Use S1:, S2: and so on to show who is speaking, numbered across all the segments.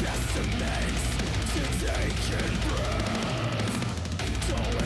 S1: Testament to taking breath. Don't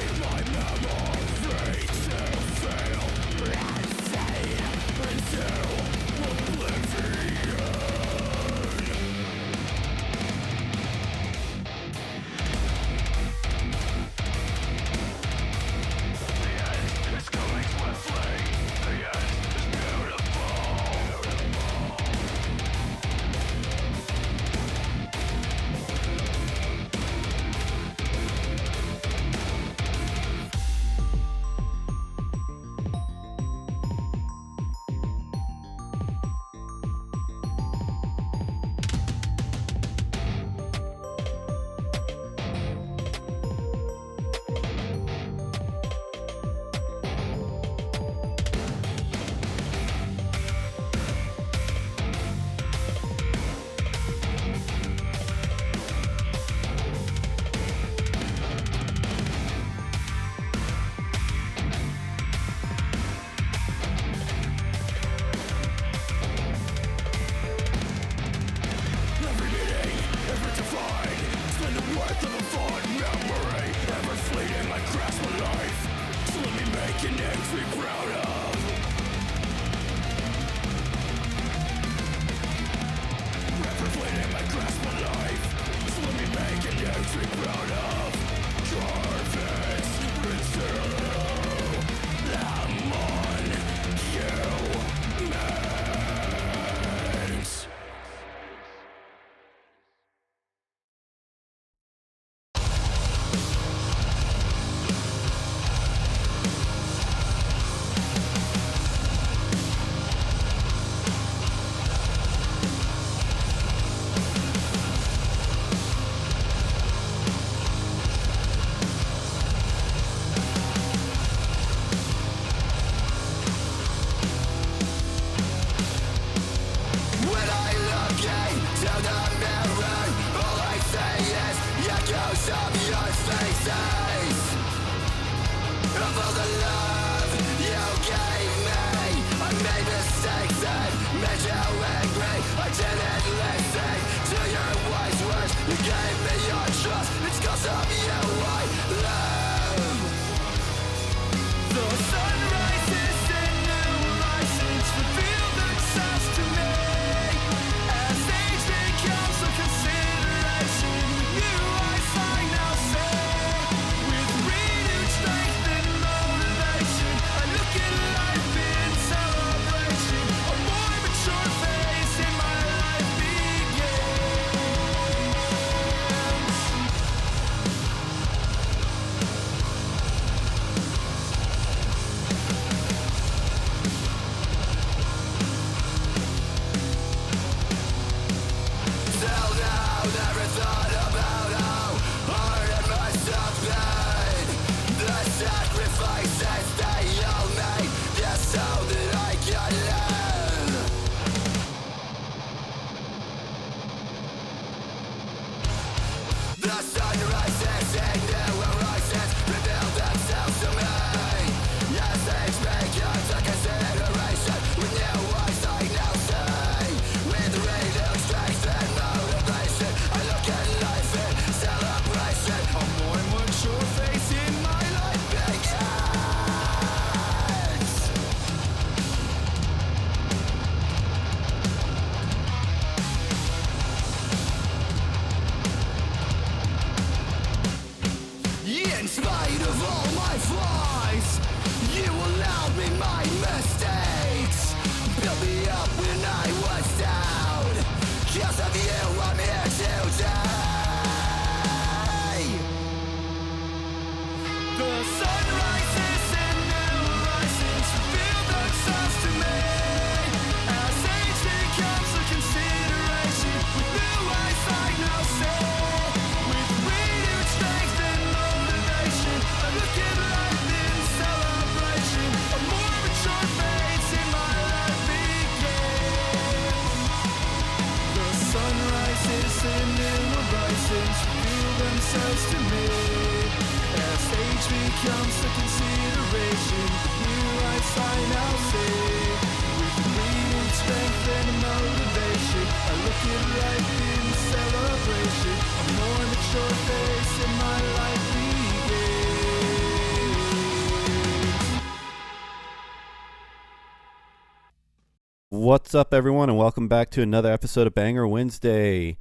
S1: What's up, everyone, and welcome back to another episode of Banger Wednesday.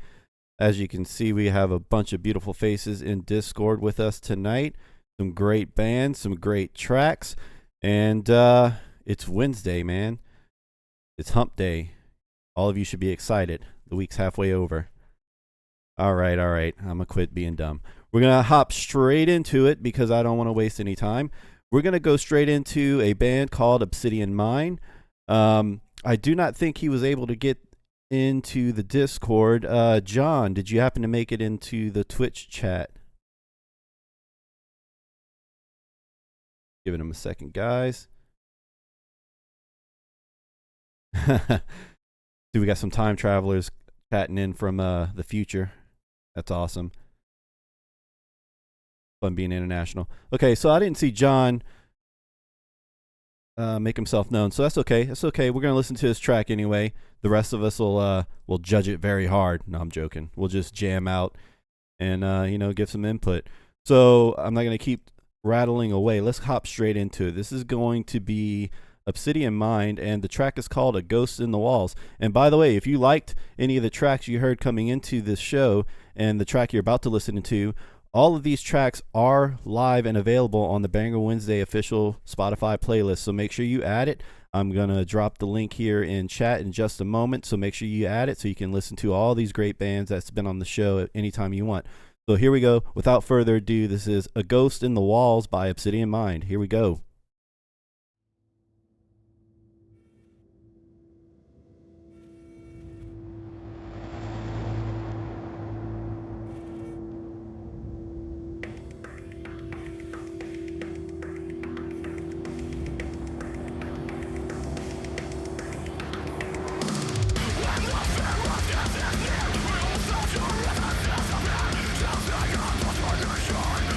S1: As you can see, we have a bunch of beautiful faces in Discord with us tonight. Some great bands, some great tracks, and it's Wednesday, man. It's hump day. All of you should be excited. The week's halfway over. All right. I'm going to quit being dumb. We're going to hop straight into it because I don't want to waste any time. We're going to go straight into a band called Obsidian Mind. I do not think he was able to get into the Discord. John, did you happen to make it into the Twitch chat? Giving him a second, guys. See, we got some time travelers chatting in from the future. That's awesome. Fun being international. Okay, so I didn't see John make himself known, so that's okay. It's okay. We're gonna listen to his track anyway. The rest of us will judge it very hard. No, I'm joking. We'll just jam out and give some input. So I'm not gonna keep rattling away. Let's hop straight into it. This is going to be Obsidian Mind, and the track is called A Ghost in the Walls. And by the way, if you liked any of the tracks you heard coming into this show and the track you're about to listen to, all of these tracks are live and available on the Banger Wednesday official Spotify playlist, so make sure you add it. I'm going to drop the link here in chat in just a moment, so make sure you add it so you can listen to all these great bands that's been on the show at any time you want. So here we go. Without further ado, this is A Ghost in the Walls by Obsidian Mind. Here we go.
S2: Destroy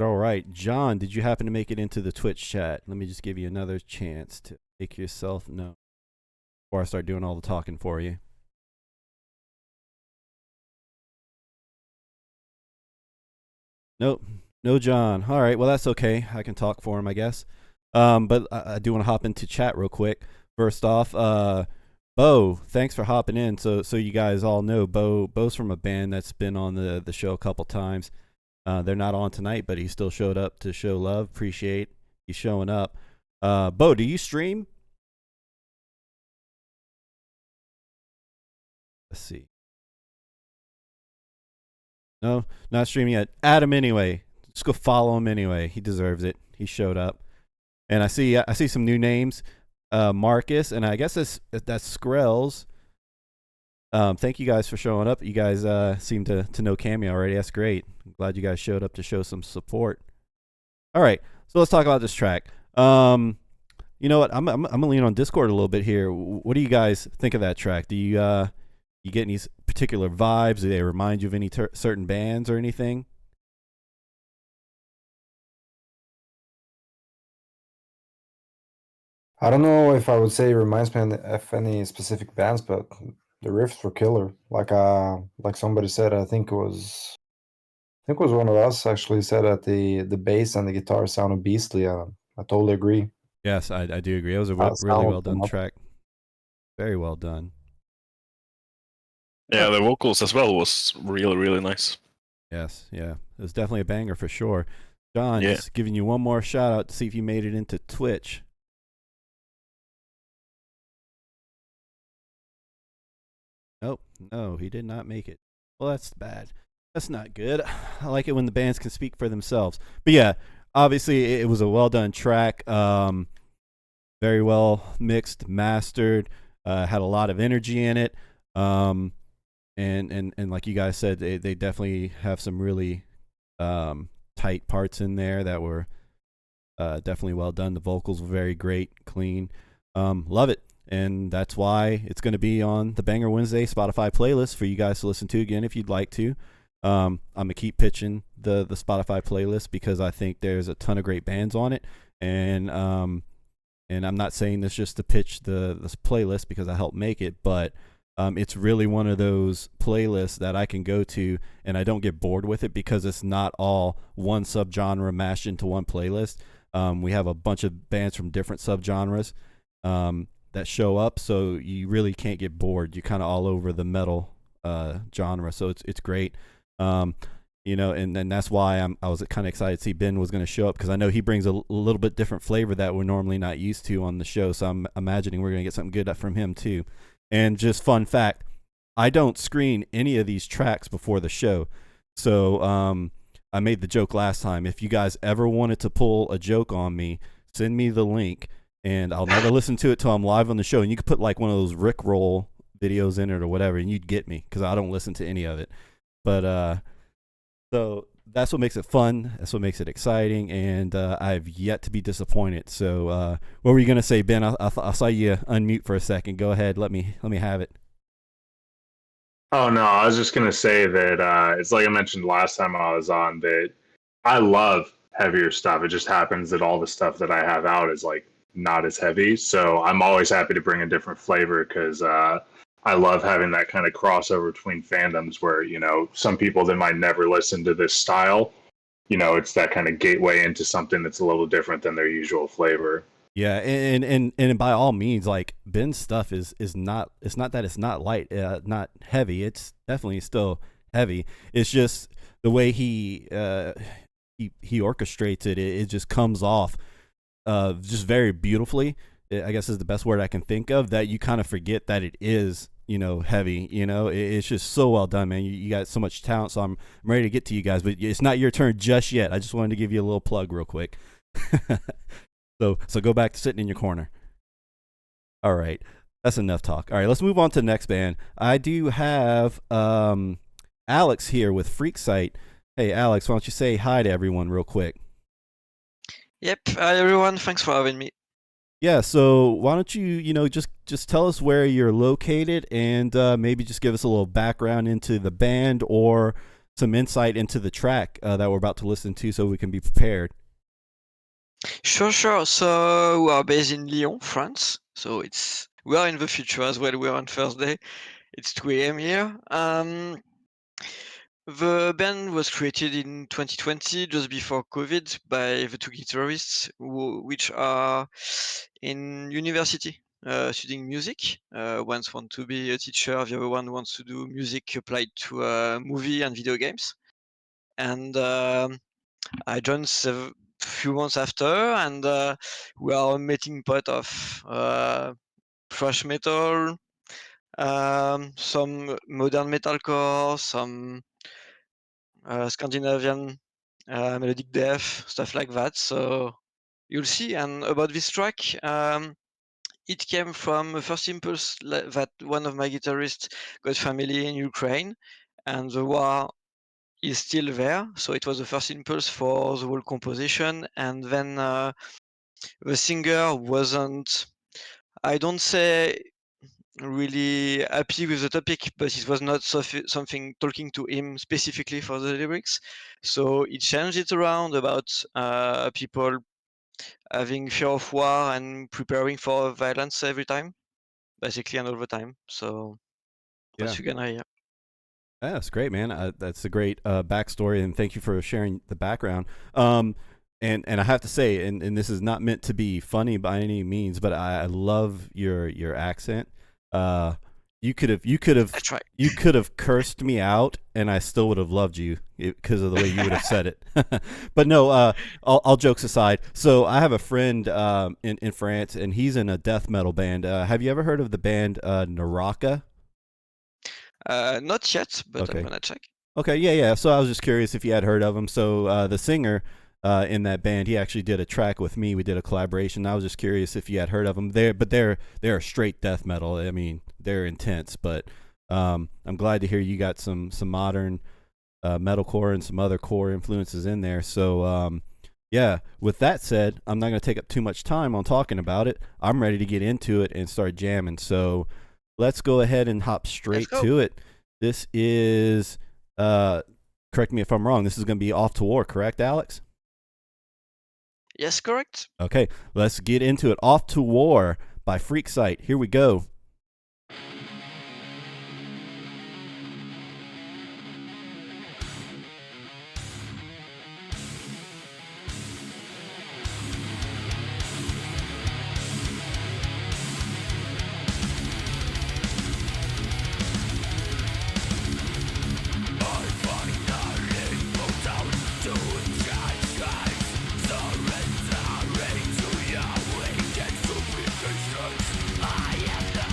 S1: All right. John, did you happen to make it into the Twitch chat? Let me just give you another chance to make yourself known before I start doing all the talking for you. Nope. No John. All right. Well, that's okay. I can talk for him, I guess. But I do want to hop into chat real quick. First off, Bo, thanks for hopping in. So you guys all know Bo's from a band that's been on the show a couple times. They're not on tonight, but he still showed up to show love. Appreciate you showing up. Bo, do you stream? Let's see. No, not streaming yet. Add him anyway. Just go follow him anyway. He deserves it. He showed up. And I see some new names. Marcus, and I guess that's Skrells. Thank you guys for showing up. You guys seem to know Cameo already. That's great. I'm glad you guys showed up to show some support. All right, so let's talk about this track. You know what? I'm gonna lean on Discord a little bit here. What do you guys think of that track? Do you get any particular vibes? Do they remind you of any certain bands or anything?
S2: I don't know if I would say it reminds me of any specific bands, but the riffs were killer. Like somebody said, I think it was one of us actually said that the bass and the guitar sounded beastly. I totally agree.
S1: Yes, I do agree. It was a really well done track. Very well done.
S3: Yeah, the vocals as well was really, really nice.
S1: Yes, yeah. It was definitely a banger for sure. John, just giving you one more shout out to see if you made it into Twitch. Nope, no, he did not make it. Well, that's bad. That's not good. I like it when the bands can speak for themselves. But yeah, obviously it was a well done track. Very well mixed, mastered. Had a lot of energy in it. And like you guys said, they definitely have some really tight parts in there that were definitely well done. The vocals were very great, clean. Love it. And that's why it's going to be on the Banger Wednesday Spotify playlist for you guys to listen to again if you'd like to. I'm going to keep pitching the Spotify playlist because I think there's a ton of great bands on it. And I'm not saying this just to pitch this playlist because I helped make it, but it's really one of those playlists that I can go to and I don't get bored with it because it's not all one subgenre mashed into one playlist. We have a bunch of bands from different subgenres that show up, so you really can't get bored. You're kind of all over the metal genre, so it's great. You know, and that's why I was kind of excited to see Ben was going to show up because I know he brings a little bit different flavor that we're normally not used to on the show. So I'm imagining we're going to get something good from him too. And just fun fact, I don't screen any of these tracks before the show. So I made the joke last time. If you guys ever wanted to pull a joke on me, send me the link and I'll never listen to it till I'm live on the show. And you could put like one of those Rickroll videos in it or whatever, and you'd get me because I don't listen to any of it. But so that's what makes it fun. That's what makes it exciting, and I've yet to be disappointed. So what were you gonna say, Ben? I saw you unmute for a second. Go ahead. Let me have it.
S4: Oh no, I was just gonna say that it's like I mentioned last time I was on that I love heavier stuff. It just happens that all the stuff that I have out is like not as heavy. So I'm always happy to bring a different flavor because I love having that kind of crossover between fandoms where, you know, some people that might never listen to this style, you know, it's that kind of gateway into something that's a little different than their usual flavor.
S1: Yeah, and by all means, like Ben's stuff is not. It's not that it's not light, not heavy. It's definitely still heavy. It's just the way he orchestrates it. It just comes off just very beautifully. I guess is the best word I can think of. That you kind of forget that it is, you know, heavy. You know, it's just so well done, man. You got so much talent. So I'm ready to get to you guys, but it's not your turn just yet. I just wanted to give you a little plug real quick. So go back to sitting in your corner. All right. That's enough talk. All right, let's move on to the next band. I do have Alex here with Freaksight. Hey, Alex, why don't you say hi to everyone real quick?
S5: Yep. Hi, everyone. Thanks for having me.
S1: Yeah, so why don't you know, just tell us where you're located and maybe just give us a little background into the band or some insight into the track that we're about to listen to so we can be prepared.
S5: Sure. So we are based in Lyon, France. So we are in the future as well. We are on Thursday. It's 2 a.m. here. The band was created in 2020, just before COVID, by the two guitarists, which are in university studying music. One wants to be a teacher, the other one wants to do music applied to movie and video games. And I joined a few months after, and we are a melting pot of thrash metal, some modern metalcore, some Scandinavian melodic death, stuff like that. So you'll see. And about this track, it came from a first impulse that one of my guitarists got family in Ukraine, and the war is still there. So it was the first impulse for the whole composition. And then the singer wasn't, I don't say really happy with the topic, but it was not something talking to him specifically for the lyrics. So he changed it around about people having fear of war and preparing for violence every time, basically, and all the time. So that's you're gonna hear.
S1: Yeah, that's great, man. That's a great backstory, and thank you for sharing the background. And I have to say, and this is not meant to be funny by any means, but I love your accent. You could have cursed me out, and I still would have loved you because of the way you would have said it. But no, all jokes aside. So I have a friend in France, and he's in a death metal band. Have you ever heard of the band Naraka?
S5: Not yet, but
S1: Okay.
S5: I'm gonna check.
S1: Okay, yeah. So I was just curious if you had heard of him. So the singer in that band, he actually did a track with me. We did a collaboration. I was just curious if you had heard of them. They're straight death metal. I mean, they're intense. But I'm glad to hear you got some modern metalcore and some other core influences in there. So yeah. With that said, I'm not going to take up too much time on talking about it. I'm ready to get into it and start jamming. So let's go ahead and hop straight to it. This is, correct me if I'm wrong, this is going to be Off to War, correct, Alex?
S5: Yes, correct.
S1: Okay, let's get into it. Off to War by Freaksight. Here we go.
S6: I am the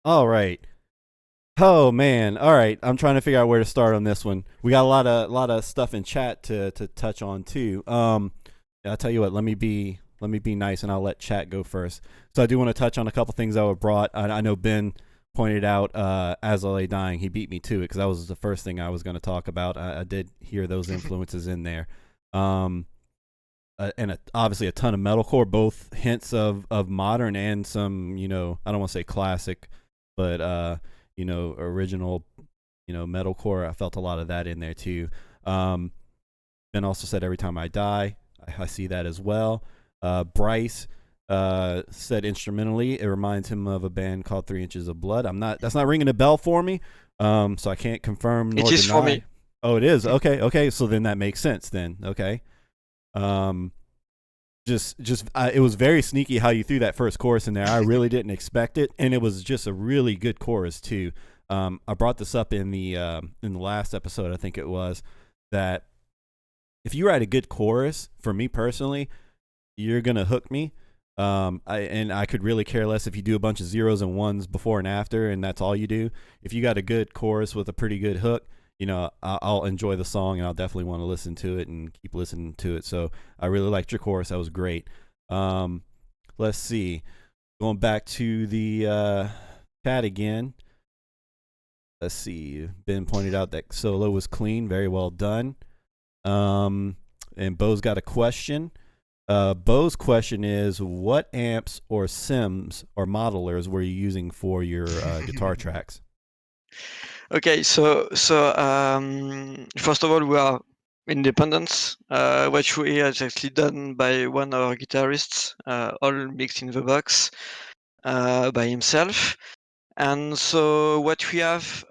S1: All right. Oh man. All right. I'm trying to figure out where to start on this one. We got a lot of stuff in chat to touch on too. I'll tell you what. Let me be nice, and I'll let chat go first. So I do want to touch on a couple things that were brought. I know Ben pointed out As I Lay Dying. He beat me to it because that was the first thing I was going to talk about. I did hear those influences in there. And obviously a ton of metalcore, both hints of modern and some, I don't want to say classic, but original, metalcore. I felt a lot of that in there too. Ben also said Every Time I Die. I see that as well. Bryce said instrumentally, it reminds him of a band called 3 Inches of Blood. That's not ringing a bell for me. So I can't confirm nor
S5: It is
S1: deny.
S5: for me.
S1: Oh, it is. Okay. So then that makes sense then. Okay. It was very sneaky how you threw that first chorus in there. I really didn't expect it, and it was just a really good chorus too. I brought this up in the last episode, I think it was, that if you write a good chorus, for me personally, you're gonna hook me. I could really care less if you do a bunch of zeros and ones before and after, and that's all you do. If you got a good chorus with a pretty good hook, I'll enjoy the song, and I'll definitely want to listen to it and keep listening to it. So I really liked your chorus. That was great. Let's see. Going back to the chat again. Let's see. Ben pointed out that solo was clean. Very well done. And Bo's got a question. Bo's question is, what amps or sims or modelers were you using for your guitar tracks?
S5: Okay, so first of all, we are independent. What we is actually done by one of our guitarists, all mixed in the box by himself. And so what we have,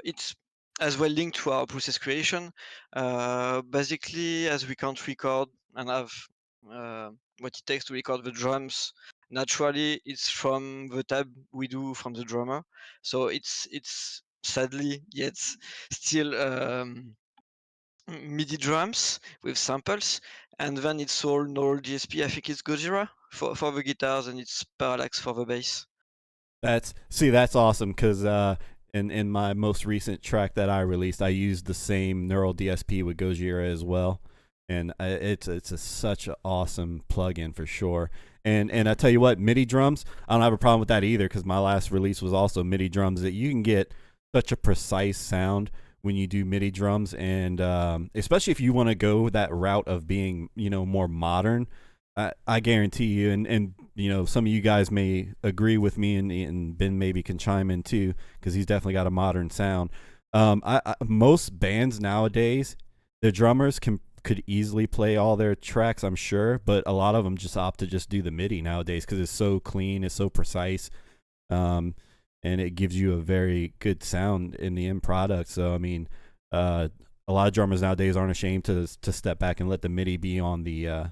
S5: it's as well linked to our process creation. Basically, as we can't record and have what it takes to record the drums naturally, it's from the tab we do from the drummer. So it's sadly yet still MIDI drums with samples, and then it's all Neural DSP. I think it's Gojira for the guitars, and it's Parallax for the bass.
S1: That's awesome because in my most recent track that I released, I used the same Neural DSP with Gojira as well, and it's such an awesome plugin for sure. And I tell you what, MIDI drums, I don't have a problem with that either because my last release was also MIDI drums. That you can get such a precise sound when you do MIDI drums, and especially if you want to go that route of being more modern. I guarantee you, and some of you guys may agree with me, and Ben maybe can chime in too because he's definitely got a modern sound. Most bands nowadays, their drummers could easily play all their tracks, I'm sure, but a lot of them just opt to just do the MIDI nowadays because it's so clean, it's so precise, and it gives you a very good sound in the end product. So I mean, a lot of drummers nowadays aren't ashamed to step back and let the MIDI be on the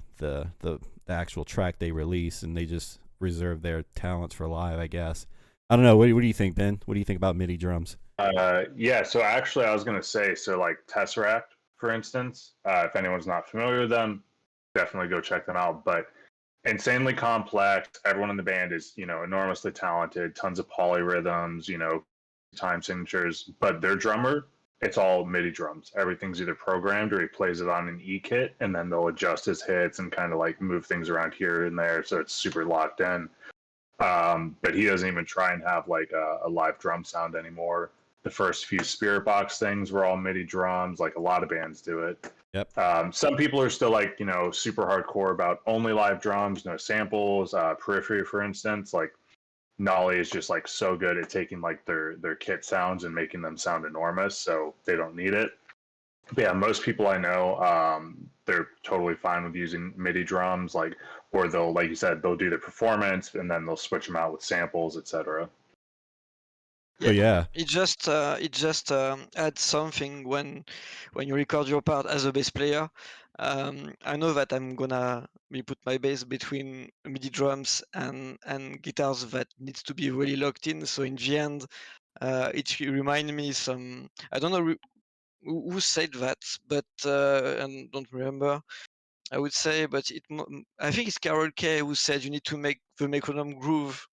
S1: actual track they release, and they just reserve their talents for live, I guess. I don't know. What do you think, Ben? What do you think about MIDI drums?
S4: Yeah, so actually I was going to say, so like Tesseract, for instance, if anyone's not familiar with them, definitely go check them out. But insanely complex. Everyone in the band is, enormously talented, tons of polyrhythms, time signatures, but their drummer, it's all MIDI drums. Everything's either programmed or he plays it on an E-kit, and then they'll adjust his hits and kind of like move things around here and there, so it's super locked in. But he doesn't even try and have like a live drum sound anymore. The first few Spirit Box things were all MIDI drums, like a lot of bands do it.
S1: Yep.
S4: Some people are still like, super hardcore about only live drums, no samples. Periphery, for instance, like Nolly is just like so good at taking like their kit sounds and making them sound enormous, so they don't need it. But yeah, most people I know, they're totally fine with using MIDI drums, or they'll, like you said, they'll do the performance and then they'll switch them out with samples, etc.
S1: Yeah.
S5: It just adds something when you record your part as a bass player. I know that I'm gonna put my bass between MIDI drums and guitars that needs to be really locked in. So in the end, it remind me some. I don't know who said that, but and don't remember. I would say, but I think it's Carol Kay who said you need to make the metronome groove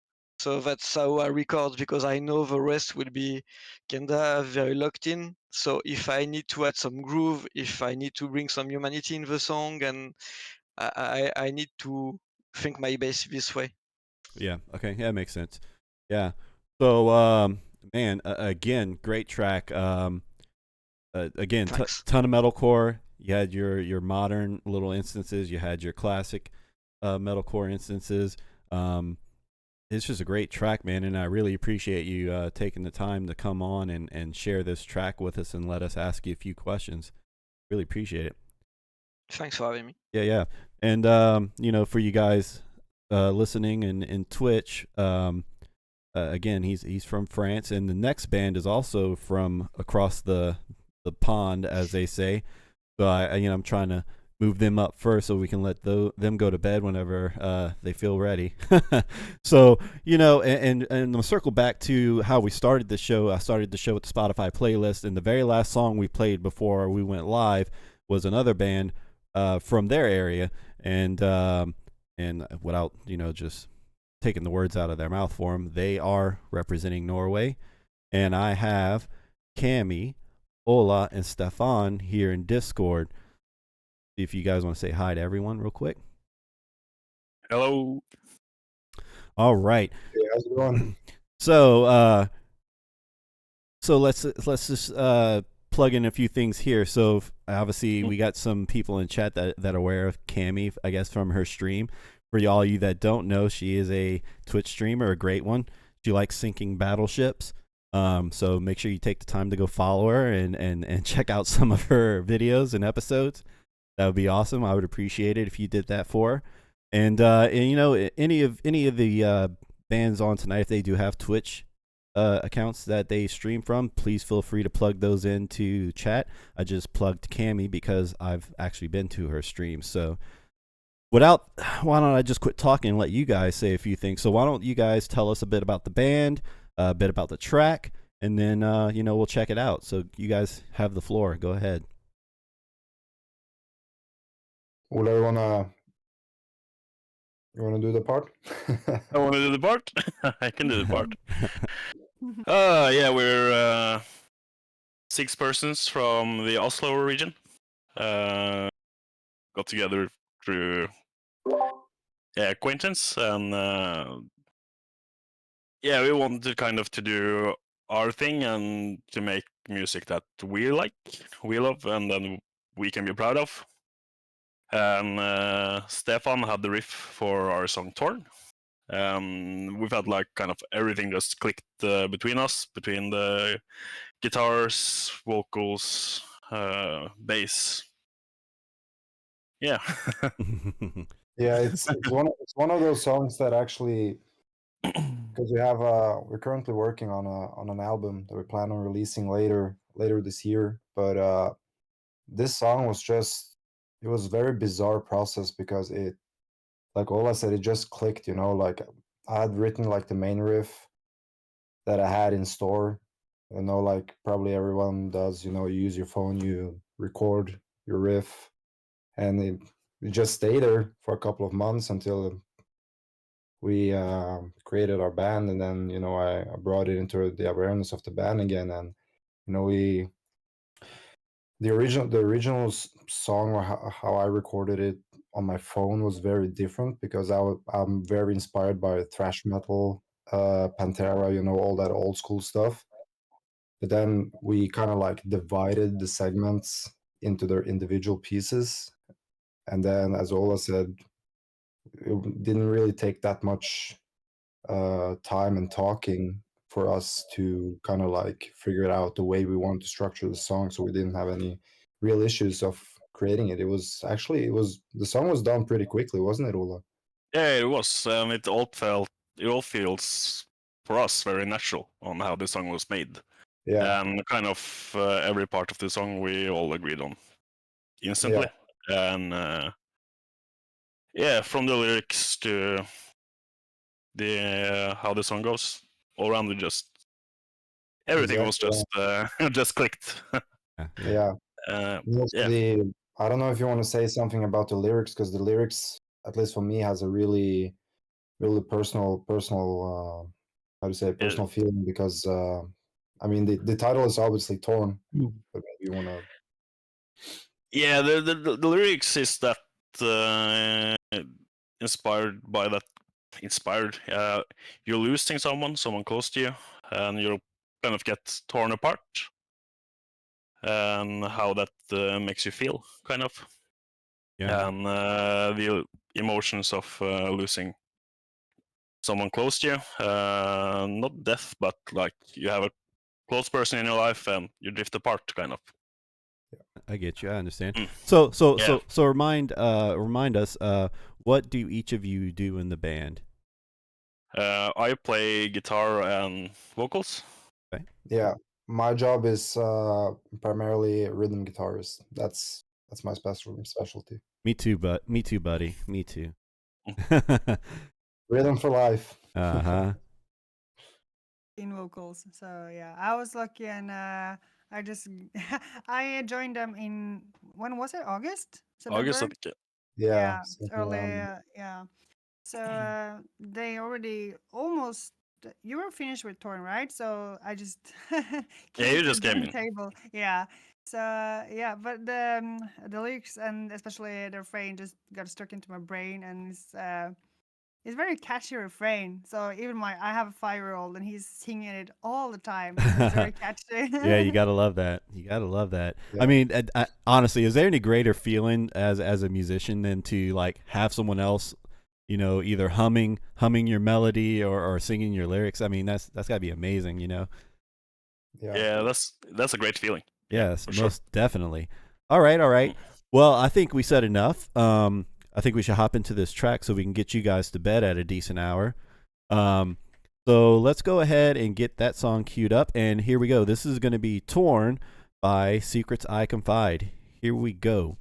S5: So that's how I record, because I know the rest will be kinda very locked in. So if I need to add some groove, if I need to bring some humanity in the song, and I need to think my bass this way.
S1: Yeah. Okay. Yeah, that makes sense. Yeah. So, man, again, great track. Again,
S5: Thanks.
S1: ton of metalcore. You had your modern little instances. You had your classic metalcore instances. It's just a great track, man, and I really appreciate you taking the time to come on and share this track with us and let us ask you a few questions. Really appreciate it.
S5: Thanks for having me.
S1: Yeah. And you know, for you guys listening in Twitch, again, he's from France, and the next band is also from across the pond, as they say. So I'm trying to move them up first so we can let them go to bed whenever they feel ready. So and I'm gonna circle back to how we started the show. I started the show with the Spotify playlist, and the very last song we played before we went live was another band from their area, and without just taking the words out of their mouth for them, they are representing Norway, and I have Cami, Ola, and Stefan here in Discord. See if you guys want to say hi to everyone real quick.
S3: Hello.
S1: All right.
S2: Hey, how's it going?
S1: So let's just plug in a few things here. So obviously we got some people in chat that are aware of Cami, I guess, from her stream. For all you that don't know, she is a Twitch streamer, a great one. She likes sinking battleships. So make sure you take the time to go follow her and check out some of her videos and episodes. That would be awesome. I would appreciate it if you did that for her. And any of the bands on tonight, if they do have Twitch accounts that they stream from, please feel free to plug those into chat. I just plugged Cami because I've actually been to her stream. So why don't I just quit talking and let you guys say a few things? So why don't you guys tell us a bit about the band, a bit about the track, and then we'll check it out. So you guys have the floor. Go ahead.
S2: Ola, you wanna do the part?
S3: I want to do the part. I can do the part. Yeah, we're 6 persons from the Oslo region. Got together through acquaintance, and we wanted to kind of to do our thing and to make music that we like, we love, and then we can be proud of. And Stefan had the riff for our song Torn. We've had like kind of everything just clicked between us, between the guitars, vocals, bass. Yeah.
S2: Yeah, it's one of those songs that actually, because we're currently working on an album that we plan on releasing later this year. But this song it was a very bizarre process because it, like Ola said, it just clicked. Like I had written like the main riff that I had in store. Like probably everyone does. You use your phone, you record your riff, and it just stayed there for a couple of months until we created our band, and then I brought it into the awareness of the band again, and the original song, or how I recorded it on my phone, was very different because I'm very inspired by thrash metal, Pantera, all that old school stuff. But then we kind of like divided the segments into their individual pieces, and then, as Ola said, it didn't really take that much time and talking for us to kind of like figure out the way we wanted to structure the song, so we didn't have any real issues of creating it. The song was done pretty quickly, wasn't it, Ola?
S3: Yeah, it was. It all feels for us very natural on how the song was made.
S2: Yeah.
S3: And kind of every part of the song we all agreed on instantly. And from the lyrics to the how the song goes, all around it just everything was just just clicked.
S2: Yeah.
S3: Yeah.
S2: I don't know if you want to say something about the lyrics, because the lyrics, at least for me, has a really, really personal how to say personal feeling because I mean the title is obviously Torn, but maybe you want to.
S3: Yeah, the lyrics is that inspired by that. Inspired. You're losing someone close to you, and you kind of get torn apart, and how that makes you feel, kind of.
S1: Yeah.
S3: And the emotions of losing someone close to you, not death, but like you have a close person in your life and you drift apart, kind of.
S1: I get you. I understand.
S3: Mm.
S1: So remind us. What do each of you do in the band?
S3: I play guitar and vocals.
S2: Yeah, my job is primarily rhythm guitarist. That's my specialty.
S1: Me too, buddy. Me too.
S2: Rhythm for life.
S1: Uh-huh.
S6: In vocals. So yeah, I was lucky, and I just I joined them in, when was it? August?
S3: August, I
S6: September?
S3: think.
S2: Yeah,
S6: It's
S2: something
S6: early.
S2: around-
S6: Yeah. So they already almost. You were finished with Torn, right? So I just
S3: Yeah, you just
S6: to
S3: came
S6: the
S3: in.
S6: table. Yeah. So yeah, but the lyrics and especially the refrain just got stuck into my brain, and it's very catchy refrain. So even I have a 5-year-old and he's singing it all the time. So it's very catchy.
S1: Yeah, you gotta love that. You gotta love that.
S2: Yeah.
S1: I mean, honestly, is there any greater feeling as a musician than to like have someone else, you know, either humming your melody or singing your lyrics? I mean, that's gotta be amazing, you know.
S3: Yeah, that's a great feeling.
S1: Yes,
S3: for sure.
S1: most definitely. All right. Well, I think we said enough. I think we should hop into this track so we can get you guys to bed at a decent hour. So let's go ahead and get that song queued up. And here we go. This is going to be Torn by Secrets I Confide. Here we go.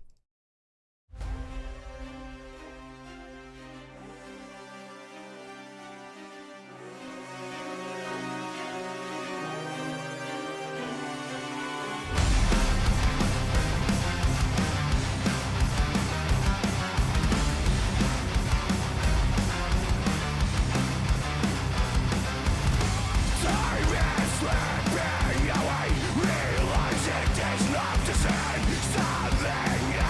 S7: Realizing there's not to say something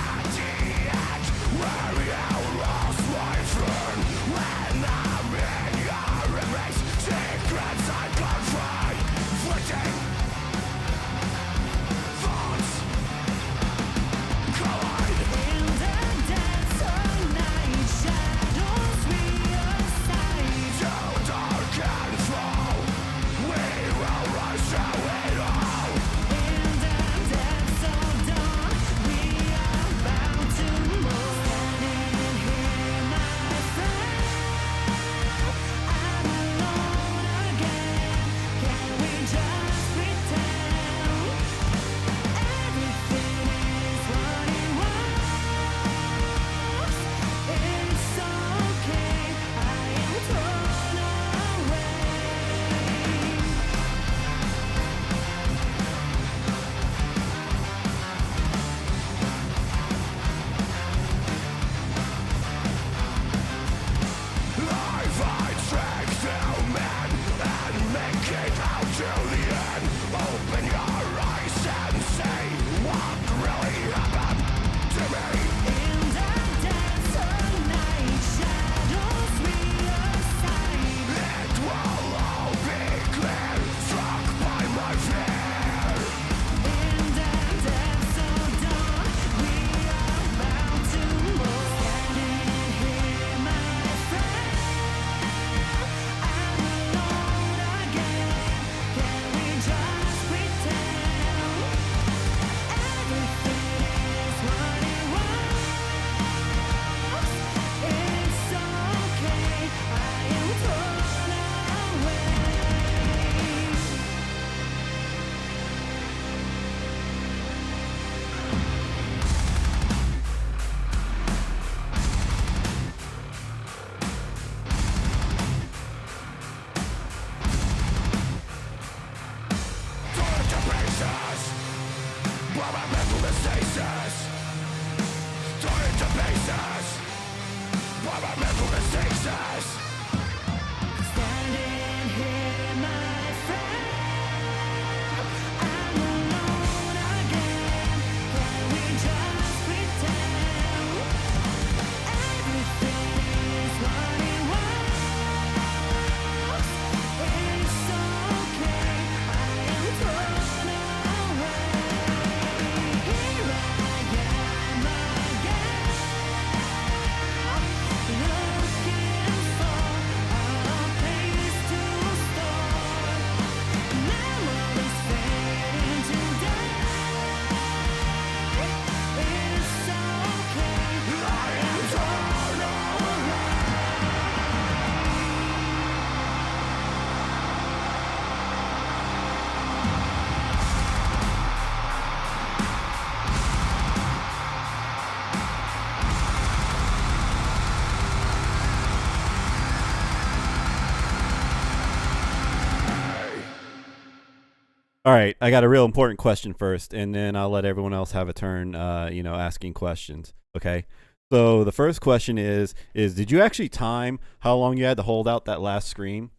S1: All right, I got a real important question first, and then I'll let everyone else have a turn, asking questions. Okay. So the first question is did you actually time how long you had to hold out that last scream?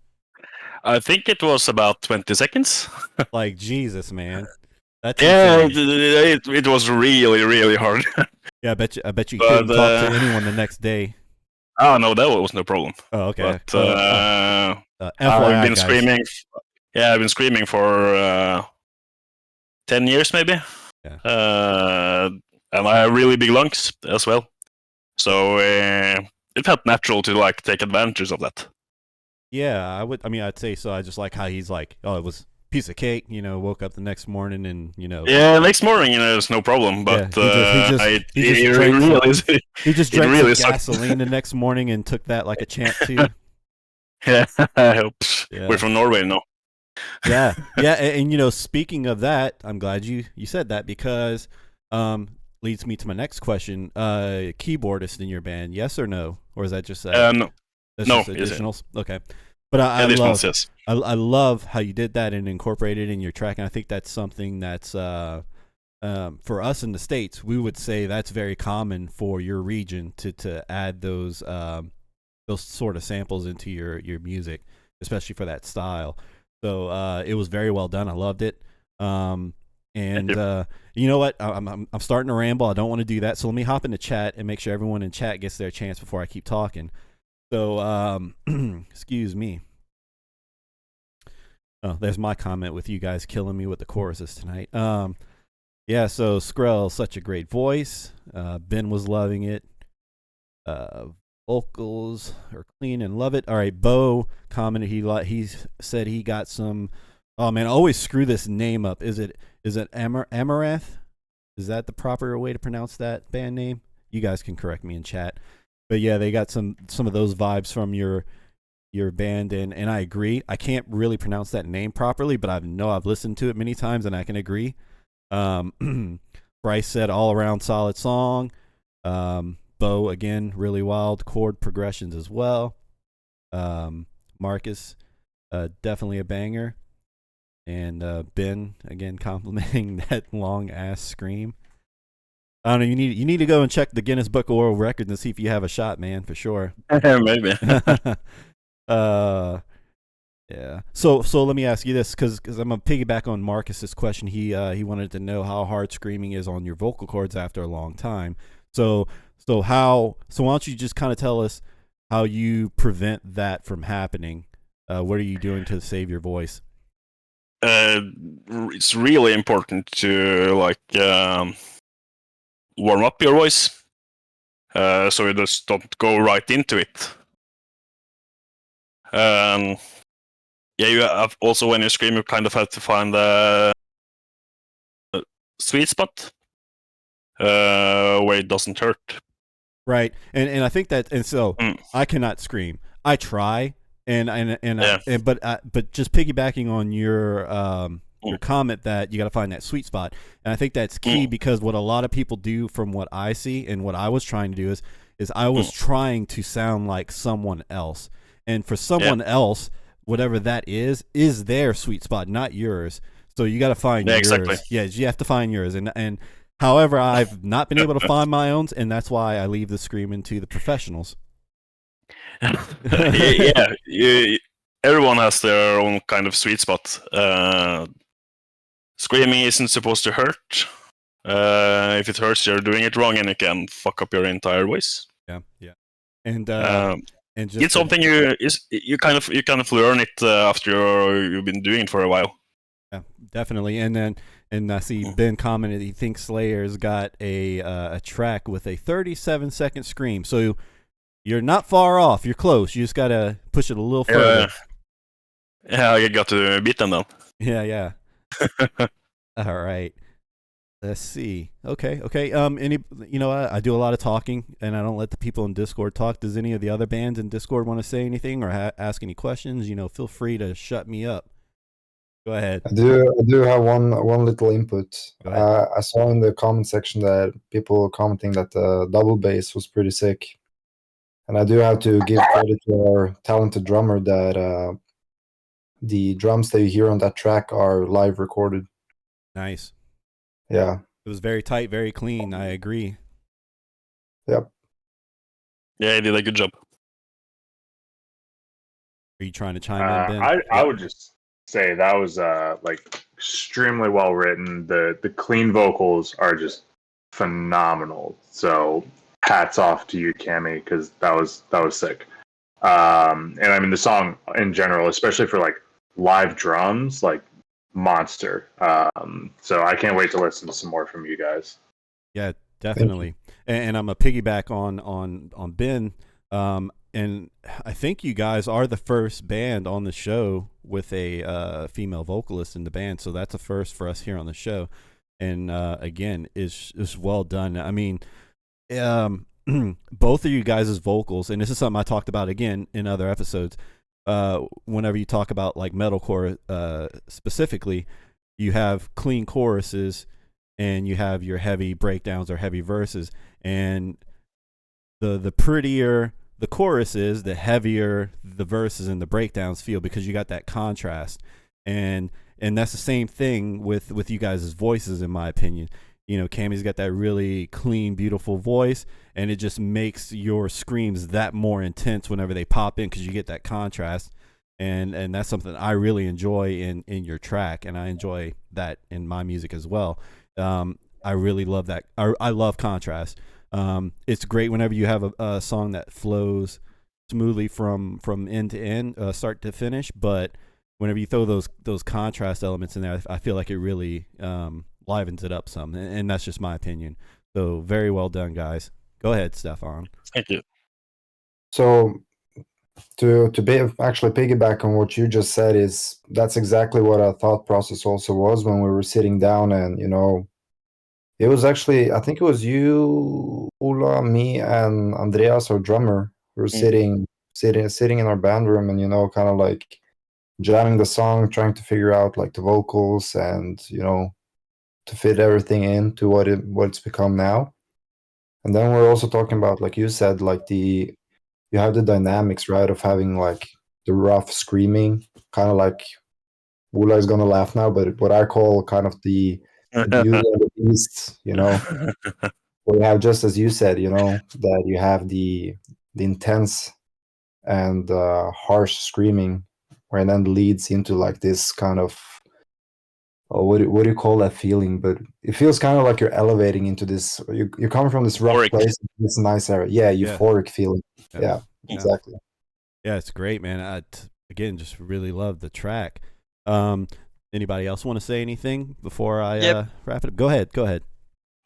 S3: I think it was about 20 seconds.
S1: Like, Jesus, man. That's
S3: Yeah,
S1: insane.
S3: it was really, really hard.
S1: Yeah, I bet you
S3: But,
S1: couldn't talk to anyone the next day.
S3: Oh no, that was no problem.
S1: Oh, okay.
S3: But I've
S1: FYI,
S3: been
S1: guys.
S3: screaming. Yeah, I've been screaming for 10 years maybe.
S1: Yeah.
S3: And I have really big lungs as well, so it felt natural to like take advantage of that.
S1: Yeah, I'd say so. I just like how he's like, oh, it was a piece of cake. Woke up the next morning and
S3: Yeah, next morning, it's no problem. But
S1: he just drank
S3: really
S1: some gasoline the next morning and took that like a champ too.
S3: Yeah, I hope.
S1: Yeah.
S3: We're from Norway, no?
S1: Yeah, and speaking of that, I'm glad you said that because leads me to my next question. Keyboardist in your band, yes or no, or is that just
S3: no?
S1: That's
S3: No,
S1: just additionals. Okay, but I love
S3: yes.
S1: I love how you did that and incorporated it in your track, and I think that's something that's for us in the States, we would say that's very common for your region to add those sort of samples into your music, especially for that style. So it was very well done. I loved it. And you know what? I'm starting to ramble. I don't want to do that. So let me hop into chat and make sure everyone in chat gets their chance before I keep talking. So excuse me. Oh, there's my comment with you guys killing me with the choruses tonight. Yeah, so Skrell, such a great voice. Ben was loving it. Vocals are clean and love it. All right, Bo commented he said he got some. Oh man, I always screw this name up. Is it Amaranth? Is that the proper way to pronounce that band name? You guys can correct me in chat. But yeah, they got some of those vibes from your band, and I agree. I can't really pronounce that name properly, but I've listened to it many times and I can agree. Bryce said all around solid song. Bo again, really wild chord progressions as well. Marcus, definitely a banger. And Ben again complimenting that long ass scream. I don't know. You need to go and check the Guinness Book of World Records and see if you have a shot, man, for sure.
S3: Maybe.
S1: Yeah. So let me ask you this, because I'm gonna piggyback on Marcus's question. He wanted to know how hard screaming is on your vocal cords after a long time. So why don't you just kind of tell us how you prevent that from happening? What are you doing to save your voice?
S3: It's really important to warm up your voice, so you just don't go right into it. Yeah, you have also, when you scream, you kind of have to find the sweet spot where it doesn't hurt.
S1: Right, and I think that, and so I cannot scream. I try, but just piggybacking on your comment that you got to find that sweet spot, and I think that's key because what a lot of people do, from what I see and what I was trying to do, is I was trying to sound like someone else, and for someone else, whatever that is their sweet spot, not yours. So you got to find yours.
S3: Exactly.
S1: Yeah, you have to find yours, and however, I've not been able to find my own, and that's why I leave the screaming to the professionals.
S3: Everyone has their own kind of sweet spot. Screaming isn't supposed to hurt. If it hurts, you're doing it wrong, and it can fuck up your entire voice.
S1: Yeah. And just
S3: it's something you kind of learn it after you've been doing it for a while.
S1: Yeah, definitely. And I see Ben commented he thinks Slayer's got a track with a 37-second scream. So you're not far off. You're close. You just gotta push it a little further.
S3: Yeah, I got to beat them though.
S1: Yeah. All right. Let's see. Okay. I do a lot of talking, and I don't let the people in Discord talk. Does any of the other bands in Discord want to say anything or ask any questions? Feel free to shut me up. Go ahead.
S2: I do have one little input. I saw in the comment section that people commenting that the double bass was pretty sick, and I do have to give credit to our talented drummer that the drums that you hear on that track are live recorded.
S1: Nice.
S2: Yeah.
S1: It was very tight, very clean. I agree.
S2: Yep.
S3: Yeah, he did a good job.
S1: Are you trying to chime in, Ben?
S4: I would just say that was like extremely well written. The clean vocals are just phenomenal. So hats off to you, Cammy, because that was sick. And I mean the song in general, especially for like live drums, like monster. So I can't wait to listen to some more from you guys.
S1: Yeah, definitely. And I'm a piggyback on Ben. And I think you guys are the first band on the show with a female vocalist in the band, so that's a first for us here on the show. And again, is well done. I mean, both of you guys' vocals, and this is something I talked about again in other episodes. Whenever you talk about like metalcore specifically, you have clean choruses and you have your heavy breakdowns or heavy verses, and the prettier the chorus is, the heavier the verses and the breakdowns feel, because you got that contrast. And that's the same thing with you guys' voices, in my opinion. You know, Cammy's got that really clean, beautiful voice, and it just makes your screams that more intense whenever they pop in, because you get that contrast. And that's something I really enjoy in your track, and I enjoy that in my music as well. I really love that. I love contrast. It's great whenever you have a song that flows smoothly from end to end, start to finish. But whenever you throw those contrast elements in there, I feel like it really livens it up some. And that's just my opinion. So very well done, guys. Go ahead, Stefan.
S3: Thank you.
S2: So to actually piggyback on what you just said, is that's exactly what our thought process also was when we were sitting down. And it was actually, I think it was you, Ula, me, and Andreas, our drummer. We were sitting in our band room, and kind of like jamming the song, trying to figure out like the vocals, and to fit everything into what it's become now. And then we're also talking about, like you said, like you have the dynamics, right, of having like the rough screaming, kind of like Ula is gonna laugh now, but what I call kind of the Beauty and the Beast, where you have, just as you said, that you have the intense and harsh screaming, where it then leads into like this kind of, what do you call that feeling? But it feels kind of like you're elevating into this. You're coming from this rough
S3: Euphoric.
S2: place, this nice area. Yeah, euphoric feeling. Yeah, exactly.
S1: Yeah, it's great, man. I again just really love the track. Anybody else want to say anything before I wrap it up? Go ahead.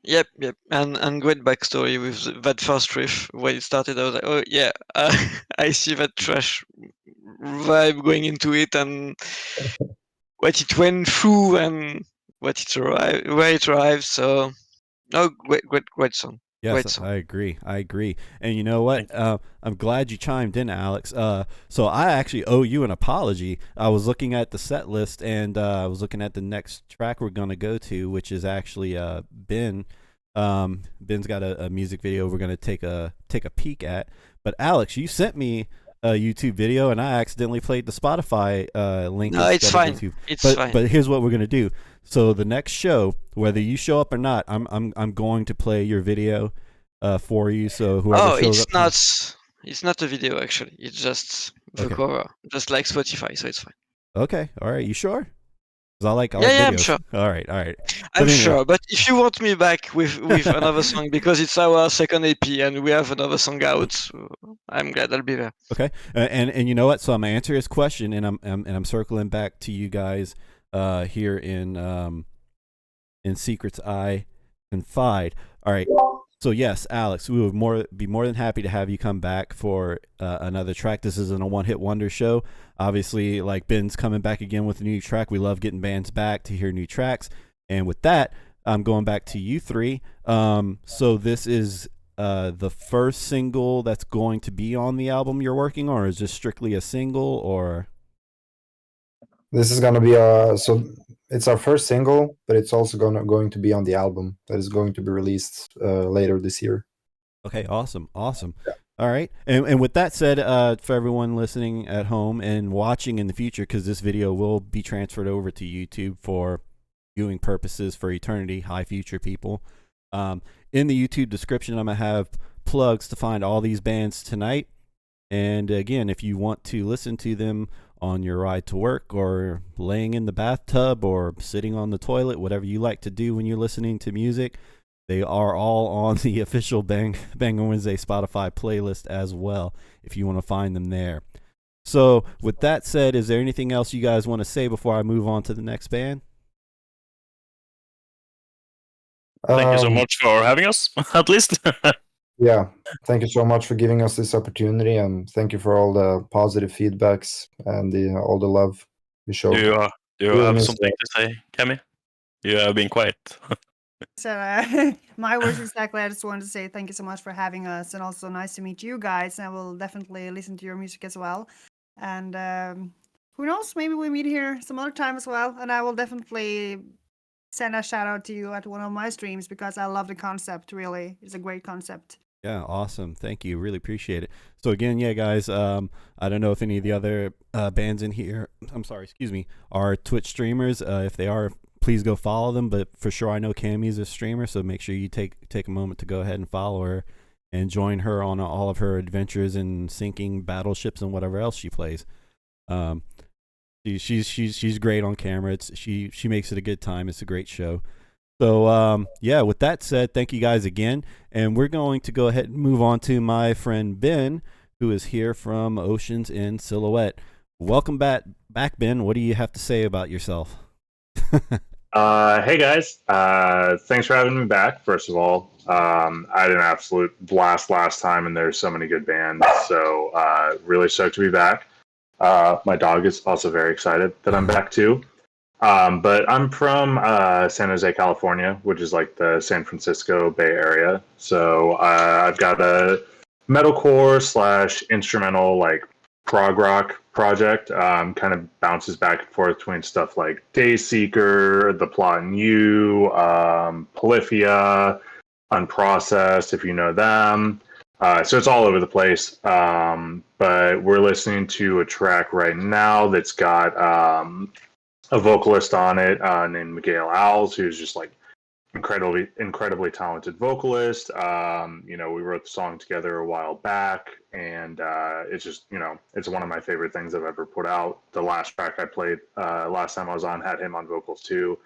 S5: Yep. And great backstory with that first riff. When it started, I was like, oh yeah, I see that trash vibe going into it, and what it went through, and where it arrived. So, no, great song.
S1: Yes,
S5: Great song.
S1: I agree. And you know what? I'm glad you chimed in, Alex. So I actually owe you an apology. I was looking at the set list, and I was looking at the next track we're going to go to, which is actually Ben. Ben's got a music video we're going to take a peek at. But Alex, you sent me a YouTube video, and I accidentally played the Spotify link.
S5: No, it's
S1: instead of
S5: fine.
S1: YouTube.
S5: It's fine.
S1: But here's what we're going to do. So the next show, whether you show up or not, I'm going to play your video for you. So whoever shows up.
S5: It's not a video actually. It's just the cover, just like Spotify. So it's fine.
S1: Okay, all right. You sure? 'Cause I like
S5: yeah,
S1: videos.
S5: I'm sure.
S1: All right.
S5: I'm sure. But if you want me back with another song, because it's our second EP and we have another song out, so I'm glad I'll be there.
S1: Okay, and you know what? So I'm gonna answer his question, and I'm circling back to you guys here in Secret's Eye Confide. All right. So yes, Alex, we would be more than happy to have you come back for another track. This isn't a one-hit wonder show. Obviously, like Ben's coming back again with a new track. We love getting bands back to hear new tracks. And with that, I'm going back to you three. So this is the first single that's going to be on the album you're working on, or is this strictly a single, or?
S2: This is gonna be so it's our first single, but it's also going to be on the album that is going to be released later this year.
S1: Okay, awesome.
S2: Yeah.
S1: All right. And with that said, for everyone listening at home and watching in the future, because this video will be transferred over to YouTube for viewing purposes for eternity, high future people. In the YouTube description, I'm going to have plugs to find all these bands tonight. And again, if you want to listen to them on your ride to work or laying in the bathtub or sitting on the toilet, whatever you like to do when you're listening to music, they are all on the official Banger Wednesday Spotify playlist as well, if you want to find them there. So with that said, is there anything else you guys want to say before I move on to the next band?
S3: Thank you so much for having us, at least.
S2: Yeah, thank you so much for giving us this opportunity, and thank you for all the positive feedbacks and all the love you showed.
S3: Do you
S2: Really
S3: have
S2: miss
S3: something to say, Kemi? You have been quiet.
S6: So my words exactly. I just wanted to say thank you so much for having us, and also nice to meet you guys. And I will definitely listen to your music as well. And who knows, maybe we meet here some other time as well. And I will definitely send a shout out to you at one of my streams because I love the concept. Really, it's a great concept.
S1: Yeah, awesome. Thank you. Really appreciate it. So again, yeah, guys, I don't know if any of the other bands in here, are Twitch streamers. If they are, please go follow them. But for sure, I know Cammy's a streamer, so make sure you take a moment to go ahead and follow her and join her on all of her adventures in sinking battleships and whatever else she plays. She's great on camera. She makes it a good time. It's a great show. So, yeah, with that said, thank you guys again. And we're going to go ahead and move on to my friend Ben, who is here from Oceans in Silhouette. Welcome back, Ben. What do you have to say about yourself?
S4: Hey, guys. Thanks for having me back, first of all. I had an absolute blast last time, and there's so many good bands. So, really stoked to be back. My dog is also very excited that I'm back, too. But I'm from San Jose, California, which is like the San Francisco Bay Area. So I've got a metalcore / instrumental like prog rock project. Kind of bounces back and forth between stuff like Dayseeker, The Plot and You, Polyphia, Unprocessed, if you know them. So it's all over the place. But we're listening to a track right now that's got a vocalist on it named Miguel Alves, who's just like incredibly talented vocalist. We wrote the song together a while back, and it's just, it's one of my favorite things I've ever put out. The last track I played last time I was on had him on vocals too.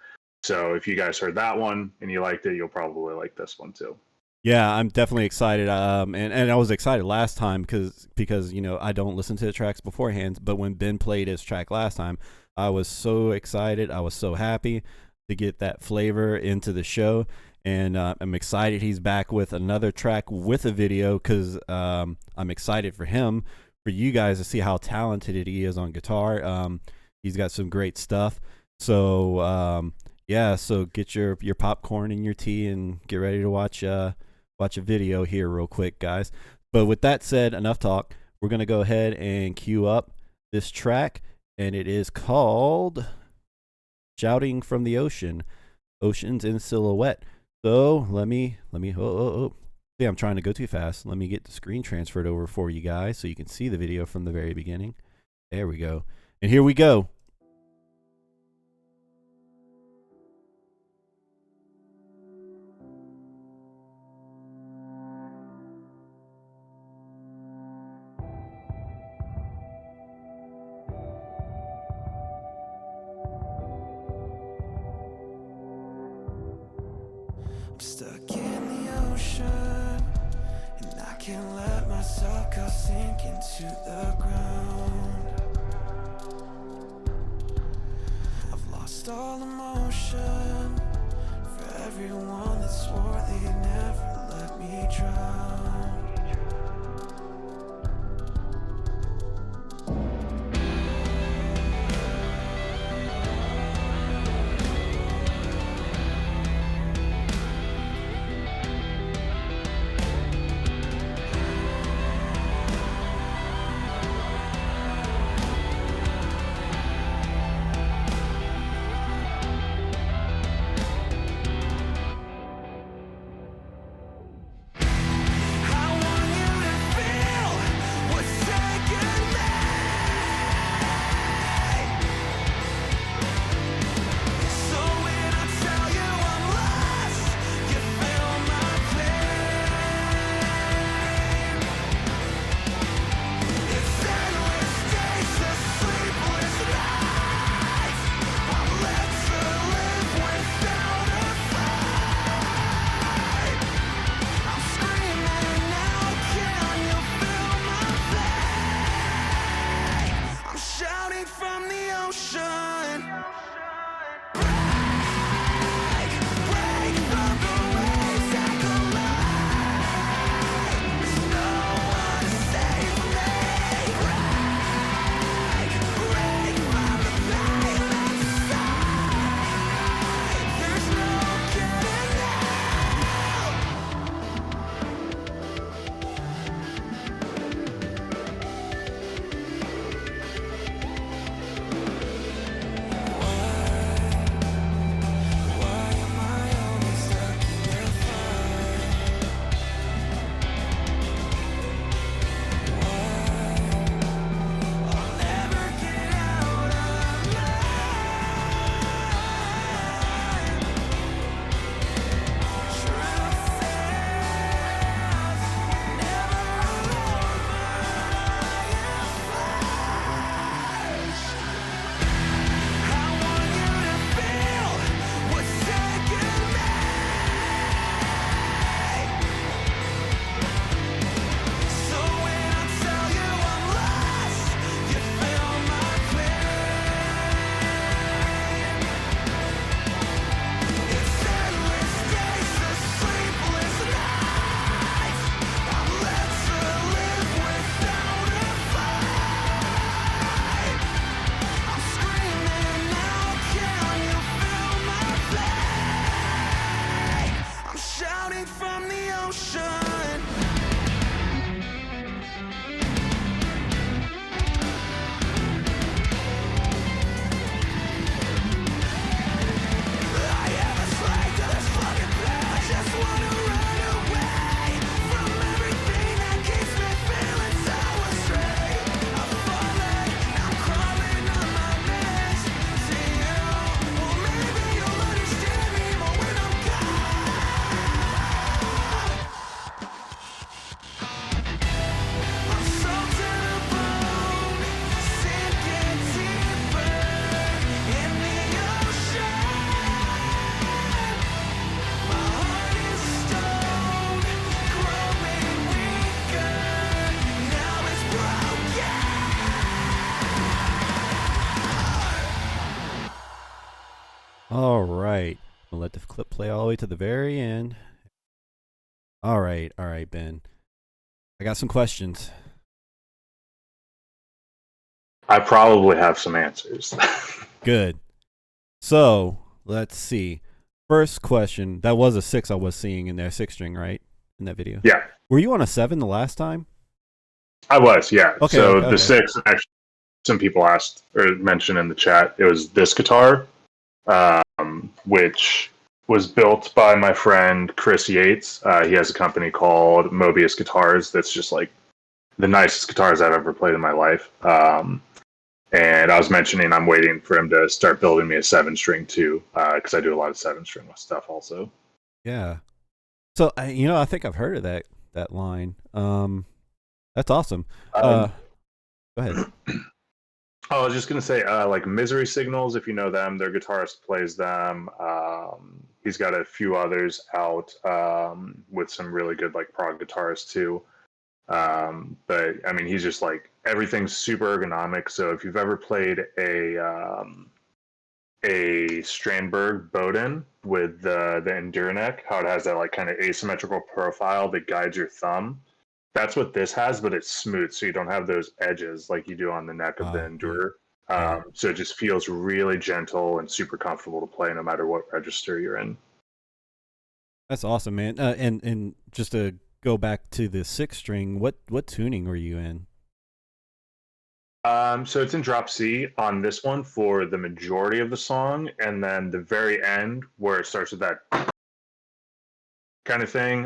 S4: So if you guys heard that one and you liked it, you'll probably like this one too.
S1: Yeah, I'm definitely excited. And I was excited last time because I don't listen to the tracks beforehand. But when Ben played his track last time, I was so excited. I was so happy to get that flavor into the show. And I'm excited he's back with another track with a video because I'm excited for him, for you guys to see how talented he is on guitar. He's got some great stuff. So, so get your popcorn and your tea and get ready to watch a video here real quick, guys. But with that said, enough talk. We're going to go ahead and cue up this track. And it is called Shouting from the Ocean, Oceans in Silhouette. So let me, see, I'm trying to go too fast. Let me get the screen transferred over for you guys so you can see the video from the very beginning. There we go. And here we go.
S7: Stuck in the ocean, and I can't let myself go sink into the ground. I've lost all emotion for everyone that swore they'd never let me drown.
S1: All right. We'll let the clip play all the way to the very end. All right, Ben. I got some questions.
S4: I probably have some answers.
S1: Good. So let's see. First question. That was a 6 I was seeing in there, 6-string, right? In that video.
S4: Yeah,
S1: Were you on a 7 the last time?
S4: I was. Yeah.
S1: Okay,
S4: So
S1: okay.
S4: the 6, actually, some people asked or mentioned in the chat, it was this guitar, which was built by my friend Chris Yates. He has a company called Mobius Guitars that's just like the nicest guitars I've ever played in my life. And I was mentioning I'm waiting for him to start building me a 7-string too, because I do a lot of 7-string stuff also.
S1: Yeah. So I think I've heard of that line. That's awesome. Go ahead.
S4: I was just gonna say, like Misery Signals, if you know them, their guitarist plays them. He's got a few others out with some really good like prog guitarists too. But I mean, he's just like everything's super ergonomic. So if you've ever played a Strandberg Bowden with the Enduroneck, how it has that like kind of asymmetrical profile that guides your thumb. That's what this has, but it's smooth, so you don't have those edges like you do on the neck of the Endurer.
S1: Yeah.
S4: So it just feels really gentle and super comfortable to play no matter what register you're in.
S1: That's awesome, man. And just to go back to the 6-string, what tuning were you in?
S4: So it's in drop C on this one for the majority of the song, and then the very end where it starts with that kind of thing,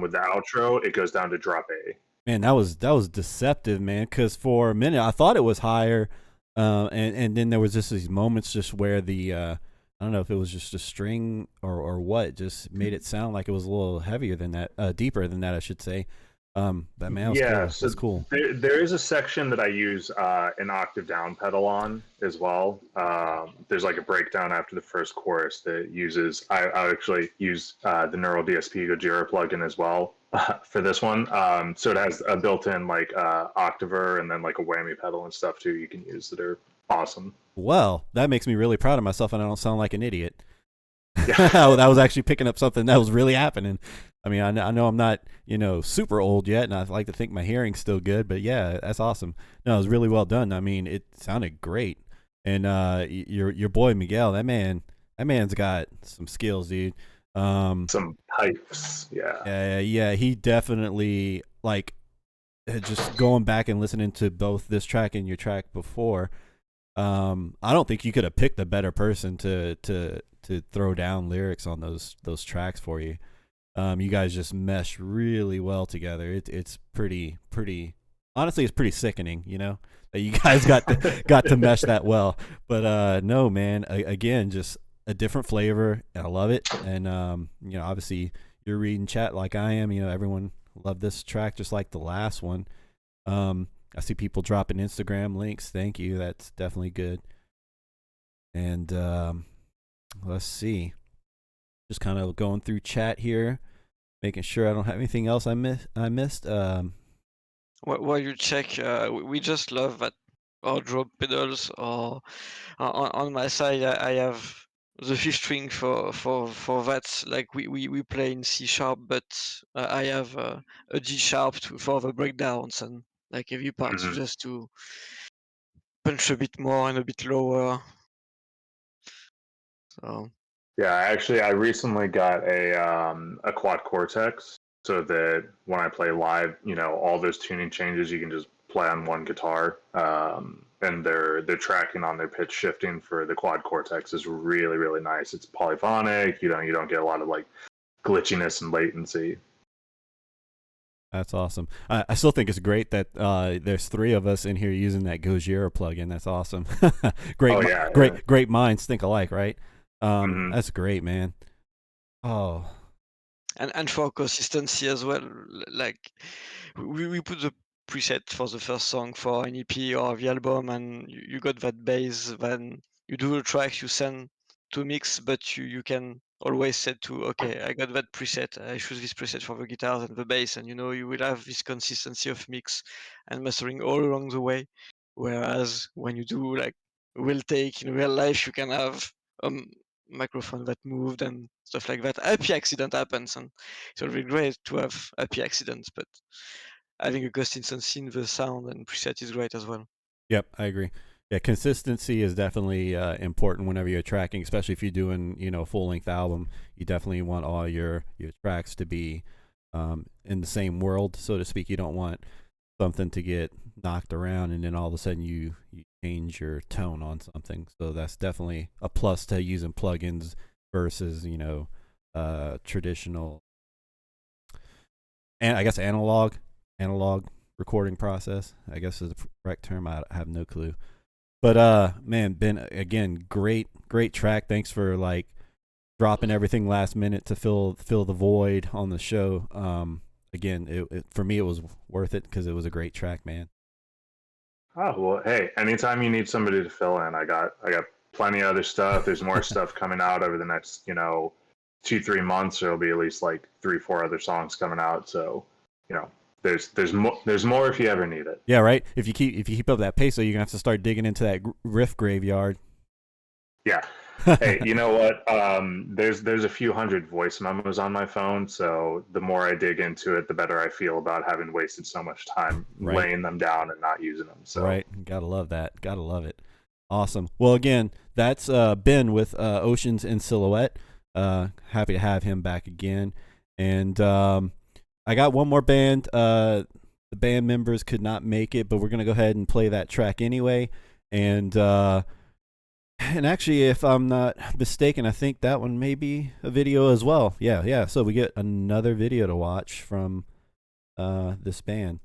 S4: with the outro, it goes down to drop A.
S1: Man, that was deceptive, man. Because for a minute I thought it was higher, and then there was just these moments just where the I don't know if it was just a string or what, just made it sound like it was a little heavier than that, deeper than that, I should say. But man, that's cool.
S4: There is a section that I use an octave down pedal on as well. There's like a breakdown after the first chorus that uses. I actually use the Neural DSP Gojira plugin as well for this one. So it has a built-in like octaver and then like a whammy pedal and stuff too. You can use that are awesome.
S1: Well, that makes me really proud of myself, and I don't sound like an idiot. That was actually picking up something that was really happening. I mean, I know I'm not, super old yet, and I like to think my hearing's still good, but yeah, that's awesome. No, it was really well done. I mean, it sounded great. And your boy Miguel, that man's got some skills, dude.
S4: Some pipes, yeah.
S1: Yeah, he definitely like just going back and listening to both this track and your track before. I don't think you could have picked a better person to throw down lyrics on those tracks for you. You guys just mesh really well together. It's pretty. Honestly, it's pretty sickening, that you guys got to mesh that well. But no, man. Again, just a different flavor, and I love it. And obviously you're reading chat like I am. Everyone loved this track just like the last one. I see people dropping Instagram links. Thank you. That's definitely good. And let's see. Just kind of going through chat here, making sure I don't have anything else I missed.
S5: While you check, we just love that our drop pedals. Or on my side, I have the 5th string for that. Like we play in C sharp, but I have a G sharp for the breakdowns and like heavy parts, just to punch a bit more and a bit lower. So.
S4: Yeah, actually, I recently got a quad Cortex, so that when I play live, all those tuning changes you can just play on one guitar, and their tracking on their pitch shifting for the quad Cortex is really, really nice. It's polyphonic. You don't get a lot of like glitchiness and latency.
S1: That's awesome. I still think it's great that there's 3 of us in here using that Gojira plugin. That's awesome. Great minds think alike, right? That's great, man. Oh,
S5: and for consistency as well, like we put the preset for the first song for an EP or the album, and you got that bass. Then you do the tracks, you send to mix, but you can always set to, okay, I got that preset, I choose this preset for the guitars and the bass, and you will have this consistency of mix and mastering all along the way. Whereas when you do like real take in real life, you can have microphone that moved and stuff like that. Happy accident happens, and it's already great to have happy accidents, but having a consistency in the sound and preset is great as well.
S1: Yep, I agree. Yeah, consistency is definitely important whenever you're tracking, especially if you're doing, a full-length album. You definitely want all your tracks to be in the same world, so to speak. You don't want something to get knocked around and then all of a sudden you change your tone on something. So that's definitely a plus to using plugins versus, traditional, and I guess analog recording process, I guess is the correct term. I have no clue. But man, Ben, again, great track. Thanks for like dropping everything last minute to fill the void on the show. Again, for me it was worth it because it was a great track, man.
S4: Oh well, hey, anytime you need somebody to fill in, I got plenty of other stuff. There's more stuff coming out over the next 2-3 months. There'll be at least like 3-4 other songs coming out. So there's more if you ever need it.
S1: Yeah, right. If you keep up that pace, so you're gonna have to start digging into that riff graveyard.
S4: Yeah. Hey, you know what? There's a few hundred voice memos on my phone, so the more I dig into it, the better I feel about having wasted so much time laying them down and not using them. So
S1: right, gotta love that. Gotta love it. Awesome. Well, again, that's Ben with Oceans in Silhouette. Happy to have him back again. And I got one more band. The band members could not make it, but we're gonna go ahead and play that track anyway. And actually, if I'm not mistaken, I think that one may be a video as well. Yeah. So we get another video to watch from this band.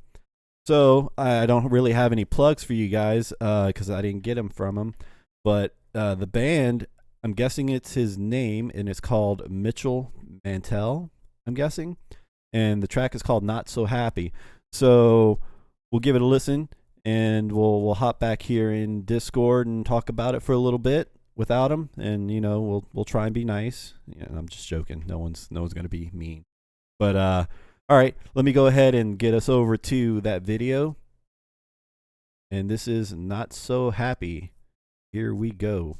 S1: So I don't really have any plugs for you guys because I didn't get them from him. But the band, I'm guessing it's his name, and it's called Mitchell Mantel, I'm guessing. And the track is called Not So Happy. So we'll give it a listen. And we'll hop back here in Discord and talk about it for a little bit without him, and we'll try and be nice. Yeah, I'm just joking. No one's gonna be mean. But all right, let me go ahead and get us over to that video. And this is Not So Happy. Here we go.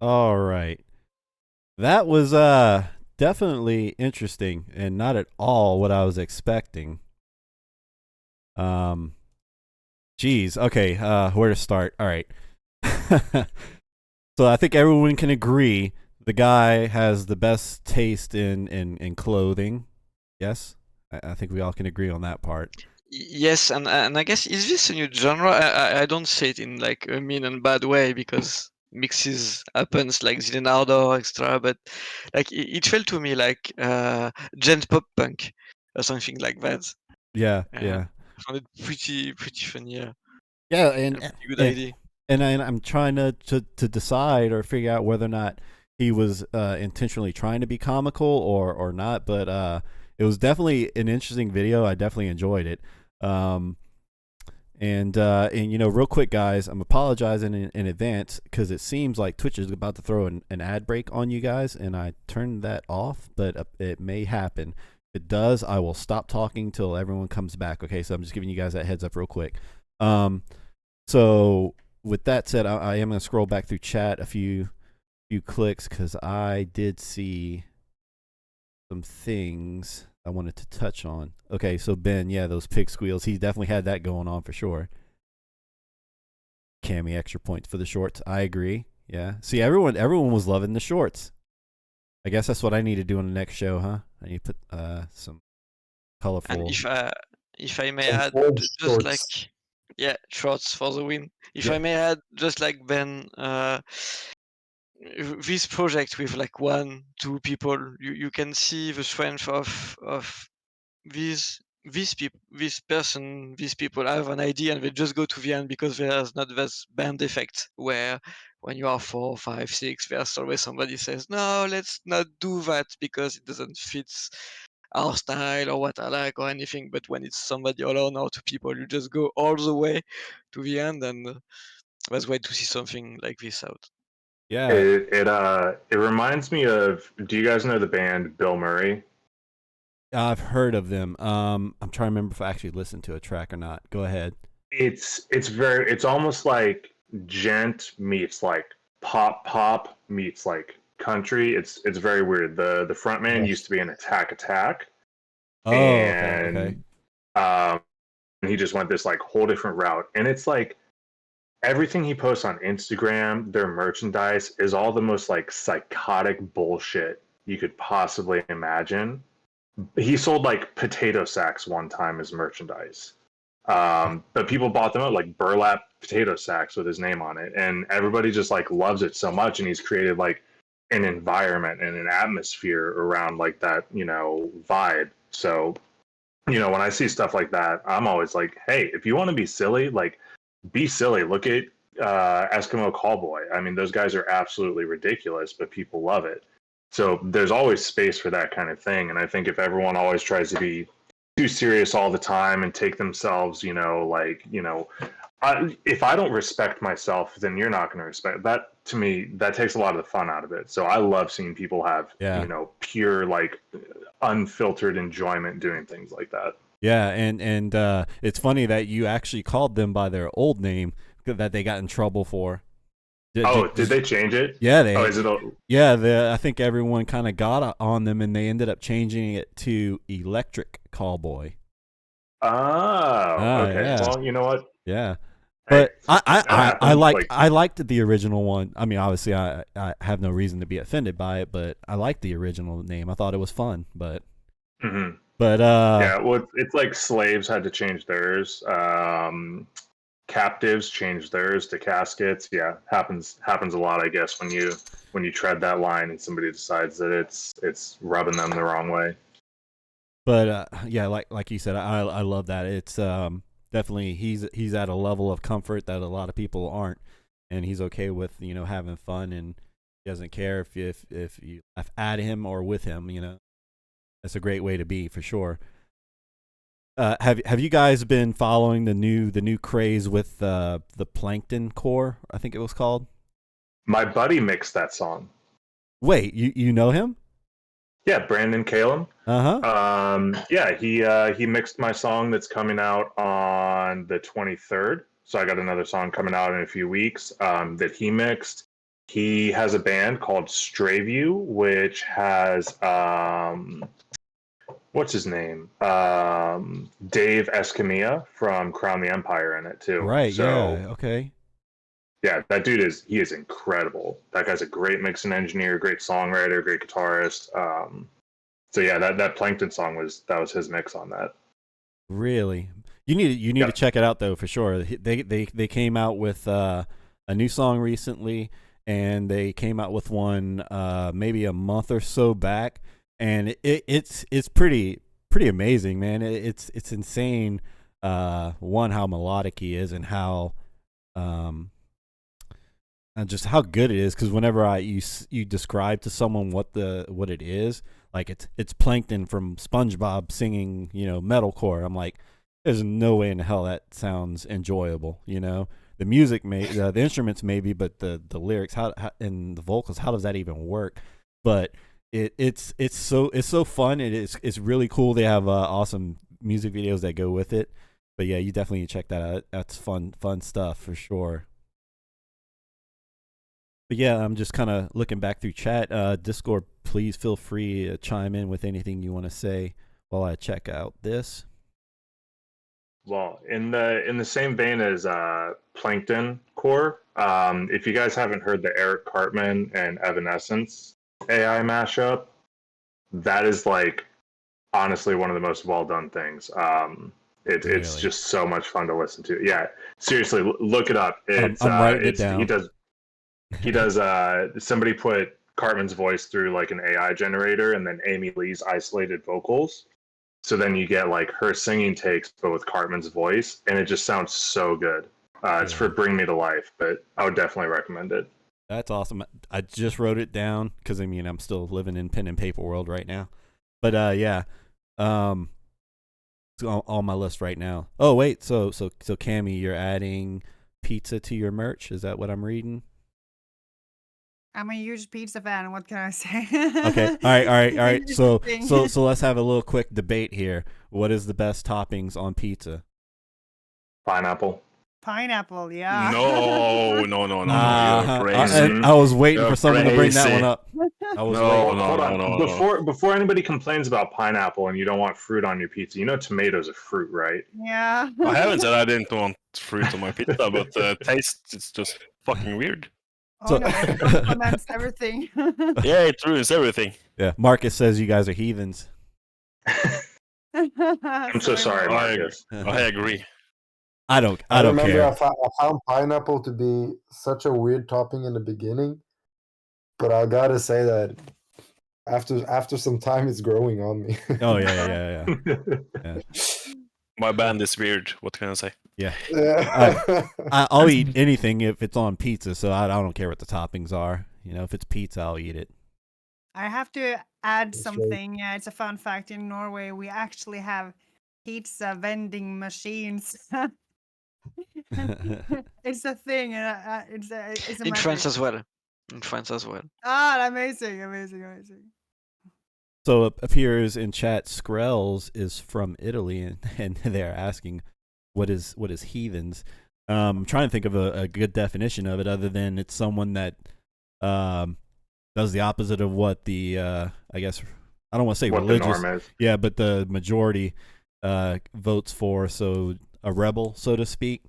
S1: All right. That was definitely interesting and not at all what I was expecting. Geez. Okay. Where to start? All right. So I think everyone can agree the guy has the best taste in clothing. Yes, I think we all can agree on that part.
S5: Yes, and I guess is this a new genre? I don't say it in like a mean and bad way because mixes happens like Leonardo extra, but like it felt to me like gent pop punk or something like that.
S1: Yeah,
S5: Uh,
S1: yeah,
S5: I found it pretty funny. Yeah,
S1: yeah,
S5: and
S1: and
S5: a pretty good
S1: and
S5: idea.
S1: I'm trying to decide or figure out whether or not he was intentionally trying to be comical or not. But it was definitely an interesting video. I definitely enjoyed it. And you know, real quick, guys, I'm apologizing in advance because it seems like Twitch is about to throw an ad break on you guys, and I turned that off, but it may happen. If it does, I will stop talking till everyone comes back. Okay, so I'm just giving you guys that heads up real quick. So with that said, I am going to scroll back through chat a few clicks because I did see some things I wanted to touch on. Okay, so Ben, yeah, those pig squeals, he definitely had that going on for sure. Cammy extra points for the shorts. I agree. Yeah. See, everyone was loving the shorts. I guess that's what I need to do on the next show, huh? I need to put some colorful.
S5: And if I may
S2: Some
S5: add,
S2: old
S5: just like
S2: shorts.
S5: shorts for the win. If
S1: Yeah.
S5: I may add, just like Ben, this project with like 1-2 people, you can see the strength of these people, these people have an idea and they just go to the end because there's not this band effect where when you are 4, 5, 6, there's always somebody says, no, let's not do that because it doesn't fit our style or what I like or anything. But when it's somebody alone or 2 people, you just go all the way to the end, and that's great to see something like this out.
S1: Yeah.
S4: It reminds me of. Do you guys know the band Bill Murray?
S1: I've heard of them. I'm trying to remember if I actually listened to a track or not. Go ahead.
S4: It's almost like gent meets like pop meets like country. It's very weird. The front man
S2: Yes.
S4: used to be in Attack,
S1: Oh,
S4: and
S1: okay.
S4: he just went this like whole different route. And it's like everything he posts on Instagram, their merchandise is all the most like psychotic bullshit you could possibly imagine. He sold like potato sacks one time as merchandise. But people bought them out like burlap potato sacks with his name on it, and everybody just like loves it so much. And he's created like an environment and an atmosphere around like that, vibe. So, when I see stuff like that, I'm always like, hey, if you want to be silly, like be silly. Look at Eskimo Callboy. I mean, those guys are absolutely ridiculous, but people love it. So there's always space for that kind of thing. And I think if everyone always tries to be too serious all the time and take themselves, if I don't respect myself, then you're not going to respect that. To me, that takes a lot of the fun out of it. So I love seeing people have, pure, like, unfiltered enjoyment doing things like that.
S1: Yeah, and it's funny that you actually called them by their old name that they got in trouble for.
S4: Did they change it?
S1: Yeah, I think everyone kind of got on them, and they ended up changing it to Electric Callboy.
S4: Oh, okay.
S1: Yeah.
S4: Well, you know what?
S1: Yeah,
S4: Hey,
S1: but I
S4: like,
S1: liked the original one. I mean, obviously, I have no reason to be offended by it, but I liked the original name. I thought it was fun, but
S4: mhm.
S1: but
S4: Yeah, well, it's like slaves had to change theirs. Captives changed theirs to caskets. Yeah, happens a lot, I guess, when you tread that line and somebody decides that it's rubbing them the wrong way.
S1: But yeah, like you said, I love that. It's definitely he's at a level of comfort that a lot of people aren't, and he's okay with having fun, and he doesn't care if you laugh at him or with him. That's a great way to be for sure. Have you guys been following the new craze with the Plankton Core? I think it was called.
S4: My buddy mixed that song.
S1: Wait, you know him?
S4: Yeah, Brandon Calum.
S1: Uh-huh.
S4: He mixed my song that's coming out on the 23rd. So I got another song coming out in a few weeks that he mixed. He has a band called Strayview, which has what's his name? Dave Escamilla from Crown the Empire in it too.
S1: Right.
S4: So,
S1: Yeah. Okay.
S4: yeah, that dude is incredible. That guy's a great mixing engineer, great songwriter, great guitarist. So yeah, that Plankton song was his mix on that.
S1: Really, you need to
S4: Yep.
S1: check it out though for sure. They came out with a new song recently, and they came out with one maybe a month or so back, and it's pretty amazing, man. It's insane. One, how melodic he is, and how and just how good it is. Because whenever you describe to someone what it is, like it's Plankton from SpongeBob singing, metalcore. I'm like, there's no way in hell that sounds enjoyable. The music the instruments maybe, but the lyrics how and the vocals, how does that even work? But it's so fun. It's really cool. They have awesome music videos that go with it. But yeah, you definitely need to check that out. That's fun stuff for sure. But yeah, I'm just kind of looking back through chat. Discord, please feel free to chime in with anything you want to say while I check out this.
S4: Well, in the same vein as Plankton Core, if you guys haven't heard the Eric Cartman and Evanescence AI mashup, that is like honestly one of the most well done things. It's
S1: Really?
S4: just so much fun to listen to. Yeah, seriously, look it up. It's
S1: I'm writing it down.
S4: He does somebody put Cartman's voice through like an AI generator, and then Amy Lee's isolated vocals. So then you get like her singing takes, but with Cartman's voice, and it just sounds so good. It's for Bring Me to Life, but I would definitely recommend it.
S1: That's awesome. I just wrote it down because I'm still living in pen and paper world right now. But yeah, it's on my list right now. Oh wait, so Cammy, you're adding pizza to your merch? Is that what I'm reading?
S6: I'm a huge pizza fan. What can I say?
S1: Okay. All right. So
S6: Interesting.
S1: so let's have a little quick debate here. What is the best toppings on pizza?
S4: Pineapple.
S6: Pineapple, yeah.
S3: No,
S1: Uh-huh.
S3: you're crazy.
S1: I was waiting
S3: You're
S1: for someone to bring that
S3: crazy.
S1: one up. I was
S3: No,
S1: waiting.
S3: no.
S4: Hold on. Before anybody complains about pineapple and you don't want fruit on your pizza, tomato's a fruit, right?
S6: Yeah.
S3: I haven't said I didn't want fruit on my pizza, but taste, it's just fucking weird.
S6: Oh
S1: So-
S6: no, it complements everything.
S3: Yeah, it ruins everything.
S1: Yeah, Marcus says you guys are heathens.
S4: I'm so sorry,
S3: I
S4: Marcus.
S3: I agree.
S1: I don't
S2: remember
S1: care.
S2: I found pineapple to be such a weird topping in the beginning, but I gotta say that after some time, it's growing on me.
S1: Oh yeah.
S3: My band is weird. What can I say?
S1: Yeah.
S2: Yeah.
S1: I'll eat anything if it's on pizza, so I don't care what the toppings are. If it's pizza, I'll eat it.
S6: I have to add
S2: That's right.
S6: something. Yeah, it's a fun fact. In Norway, we actually have pizza vending machines. It's a thing. It's a
S5: In France
S6: magic.
S5: as well. In France as well.
S6: Ah, amazing.
S1: So it appears in chat, Skrells is from Italy, and they're asking, what is heathens? I'm trying to think of a good definition of it, other than it's someone that does the opposite of what the I guess I don't want to say
S4: what
S1: religious,
S4: the norm is.
S1: yeah, but the majority votes for. So a rebel, so to speak,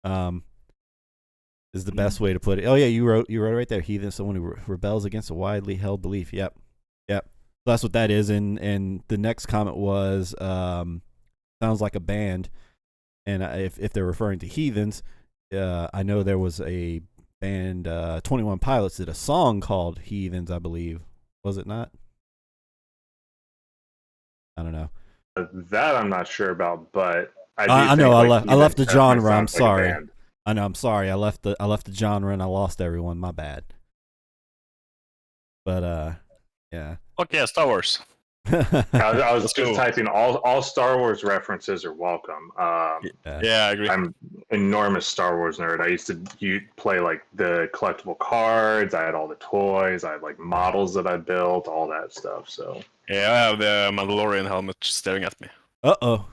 S1: is the best way to put it. Oh yeah, you wrote right there. Heathen, someone who rebels against a widely held belief. Yep. So that's what that is. And the next comment was sounds like a band. And if they're referring to heathens, I know there was a band, 21 Pilots did a song called Heathens, I believe. Was it not? I don't know.
S4: That I'm not sure about, but
S1: I know, I left the
S4: Heathen
S1: genre,
S4: definitely
S1: I'm
S4: sounds like a
S1: sorry.
S4: band.
S1: I know, I'm sorry. I left the genre and I lost everyone. My bad. But yeah.
S3: Okay, Star Wars.
S4: I was
S3: Let's
S4: just
S3: go.
S4: typing all Star Wars references are welcome.
S3: Yeah, I agree.
S4: I'm enormous Star Wars nerd. I used to play like the collectible cards. I had all the toys. I had like models that I built, all that stuff. So
S3: Yeah, I have the Mandalorian helmet staring at me.
S1: Uh-oh.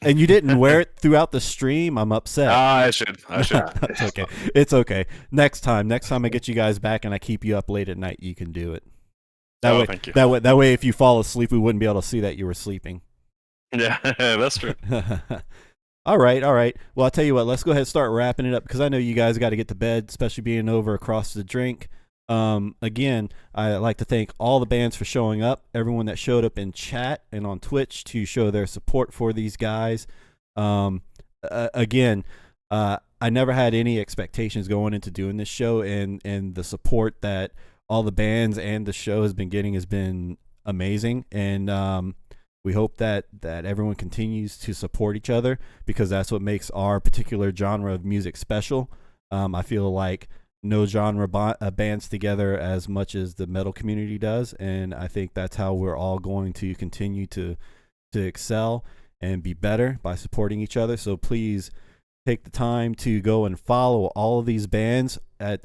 S1: and you didn't wear it throughout the stream. I'm upset.
S3: I should.
S1: It's okay. It's okay. Next time I get you guys back and I keep you up late at night, you can do it.
S3: Thank you.
S1: That way, if you fall asleep, we wouldn't be able to see that you were sleeping.
S3: Yeah, that's true.
S1: All right. Well, I'll tell you what. Let's go ahead and start wrapping it up because I know you guys got to get to bed, especially being over across the drink. Again, I'd like to thank all the bands for showing up, everyone that showed up in chat and on Twitch to show their support for these guys. Again, I never had any expectations going into doing this show, and the support that all the bands and the show has been getting has been amazing. And we hope that everyone continues to support each other because that's what makes our particular genre of music special. I feel like no genre bands together as much as the metal community does, and I think that's how we're all going to continue to excel and be better by supporting each other. So please take the time to go and follow all of these bands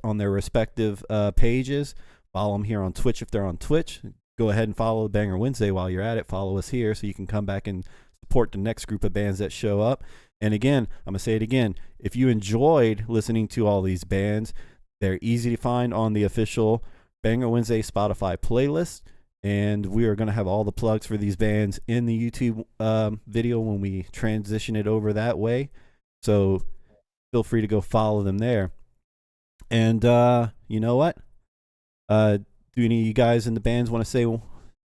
S1: on their respective pages. Follow them here on Twitch if they're on Twitch. Go ahead and follow Banger Wednesday while you're at it. Follow us here so you can come back and support the next group of bands that show up. And again, I'm going to say it again. If you enjoyed listening to all these bands, they're easy to find on the official Banger Wednesday Spotify playlist. And we are going to have all the plugs for these bands in the YouTube video when we transition it over that way. So feel free to go follow them there. And you know what? Do any of you guys in the bands want to say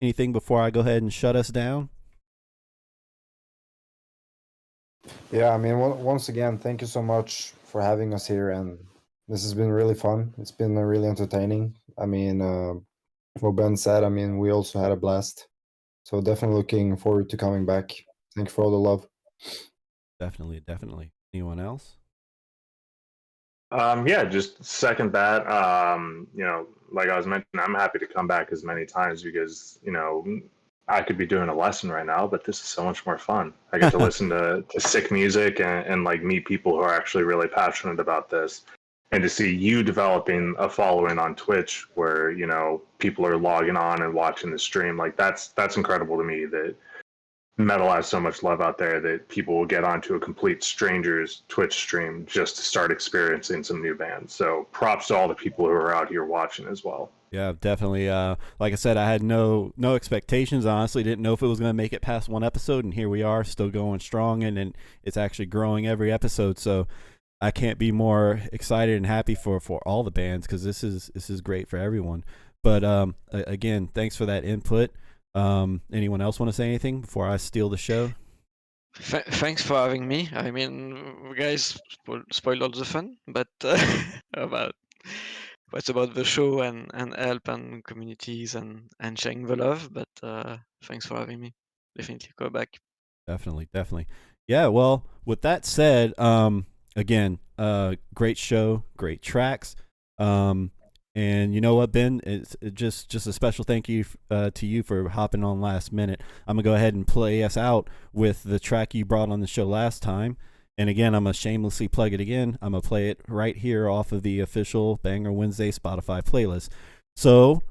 S1: anything before I go ahead and shut us down?
S2: Yeah, I mean, once again, thank you so much for having us here, and this has been really fun. It's been really entertaining. I mean, what Ben said, I mean, we also had a blast. So definitely looking forward to coming back. Thank you for all the love.
S1: Definitely. Anyone else?
S4: Yeah, just second that. Like I was mentioning, I'm happy to come back as many times because, I could be doing a lesson right now, but this is so much more fun. I get to listen to sick music and like meet people who are actually really passionate about this. And to see you developing a following on Twitch where, people are logging on and watching the stream, like that's incredible to me that metal has so much love out there that people will get onto a complete stranger's Twitch stream just to start experiencing some new bands. So props to all the people who are out here watching as well.
S1: Yeah, definitely. Like I said, I had no expectations. I honestly didn't know if it was going to make it past one episode, and here we are, still going strong, and it's actually growing every episode. So I can't be more excited and happy for all the bands because this is great for everyone. But again, thanks for that input. Anyone else want to say anything before I steal the show?
S5: Thanks for having me. I mean, you guys spoiled all the fun, but about what's about the show and help and communities and sharing the love. But thanks for having me. Definitely go back.
S1: Definitely. Yeah. Well, with that said, again, great show, great tracks. And you know what, Ben? It's just a special thank you to you for hopping on last minute. I'm going to go ahead and play us out with the track you brought on the show last time. And again, I'm going to shamelessly plug it again. I'm going to play it right here off of the official Banger Wednesday Spotify playlist. So,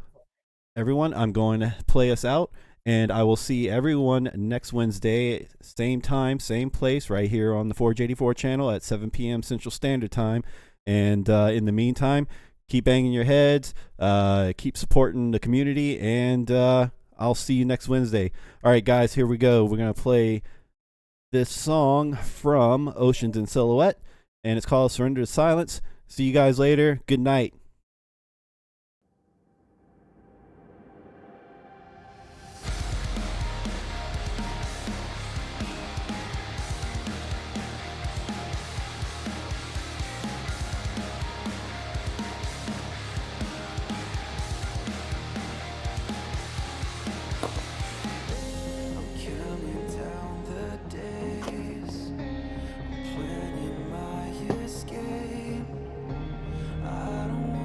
S1: everyone, I'm going to play us out. And I will see everyone next Wednesday, same time, same place, right here on the Forge 84 channel at 7 p.m. Central Standard Time. And in the meantime, keep banging your heads, keep supporting the community, and I'll see you next Wednesday. All right, guys, here we go. We're going to play this song from Oceans in Silhouette, and it's called Surrender to Silence. See you guys later. Good night.
S7: Counting down the days, planning my escape. I don't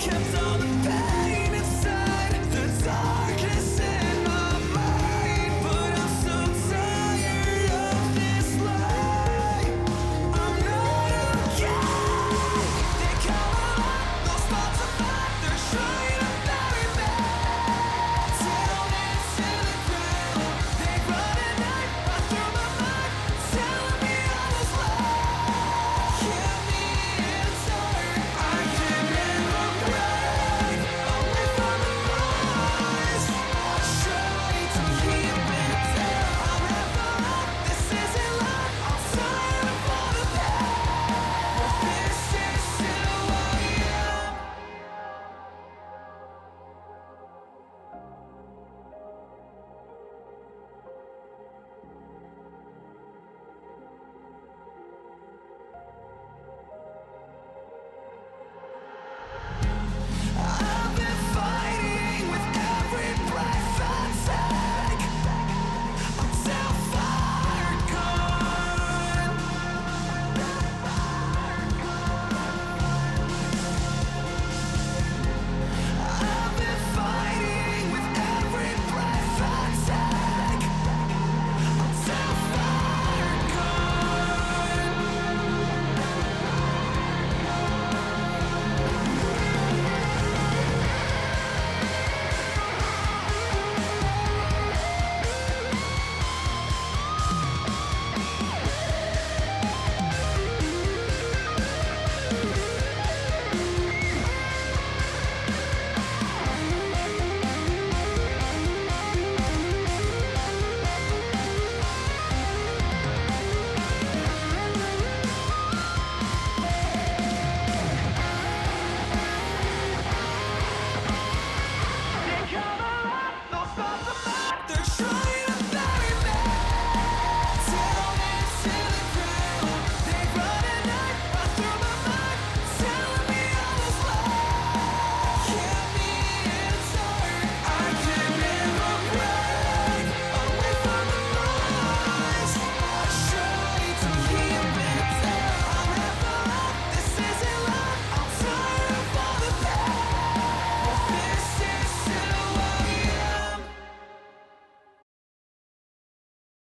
S7: kept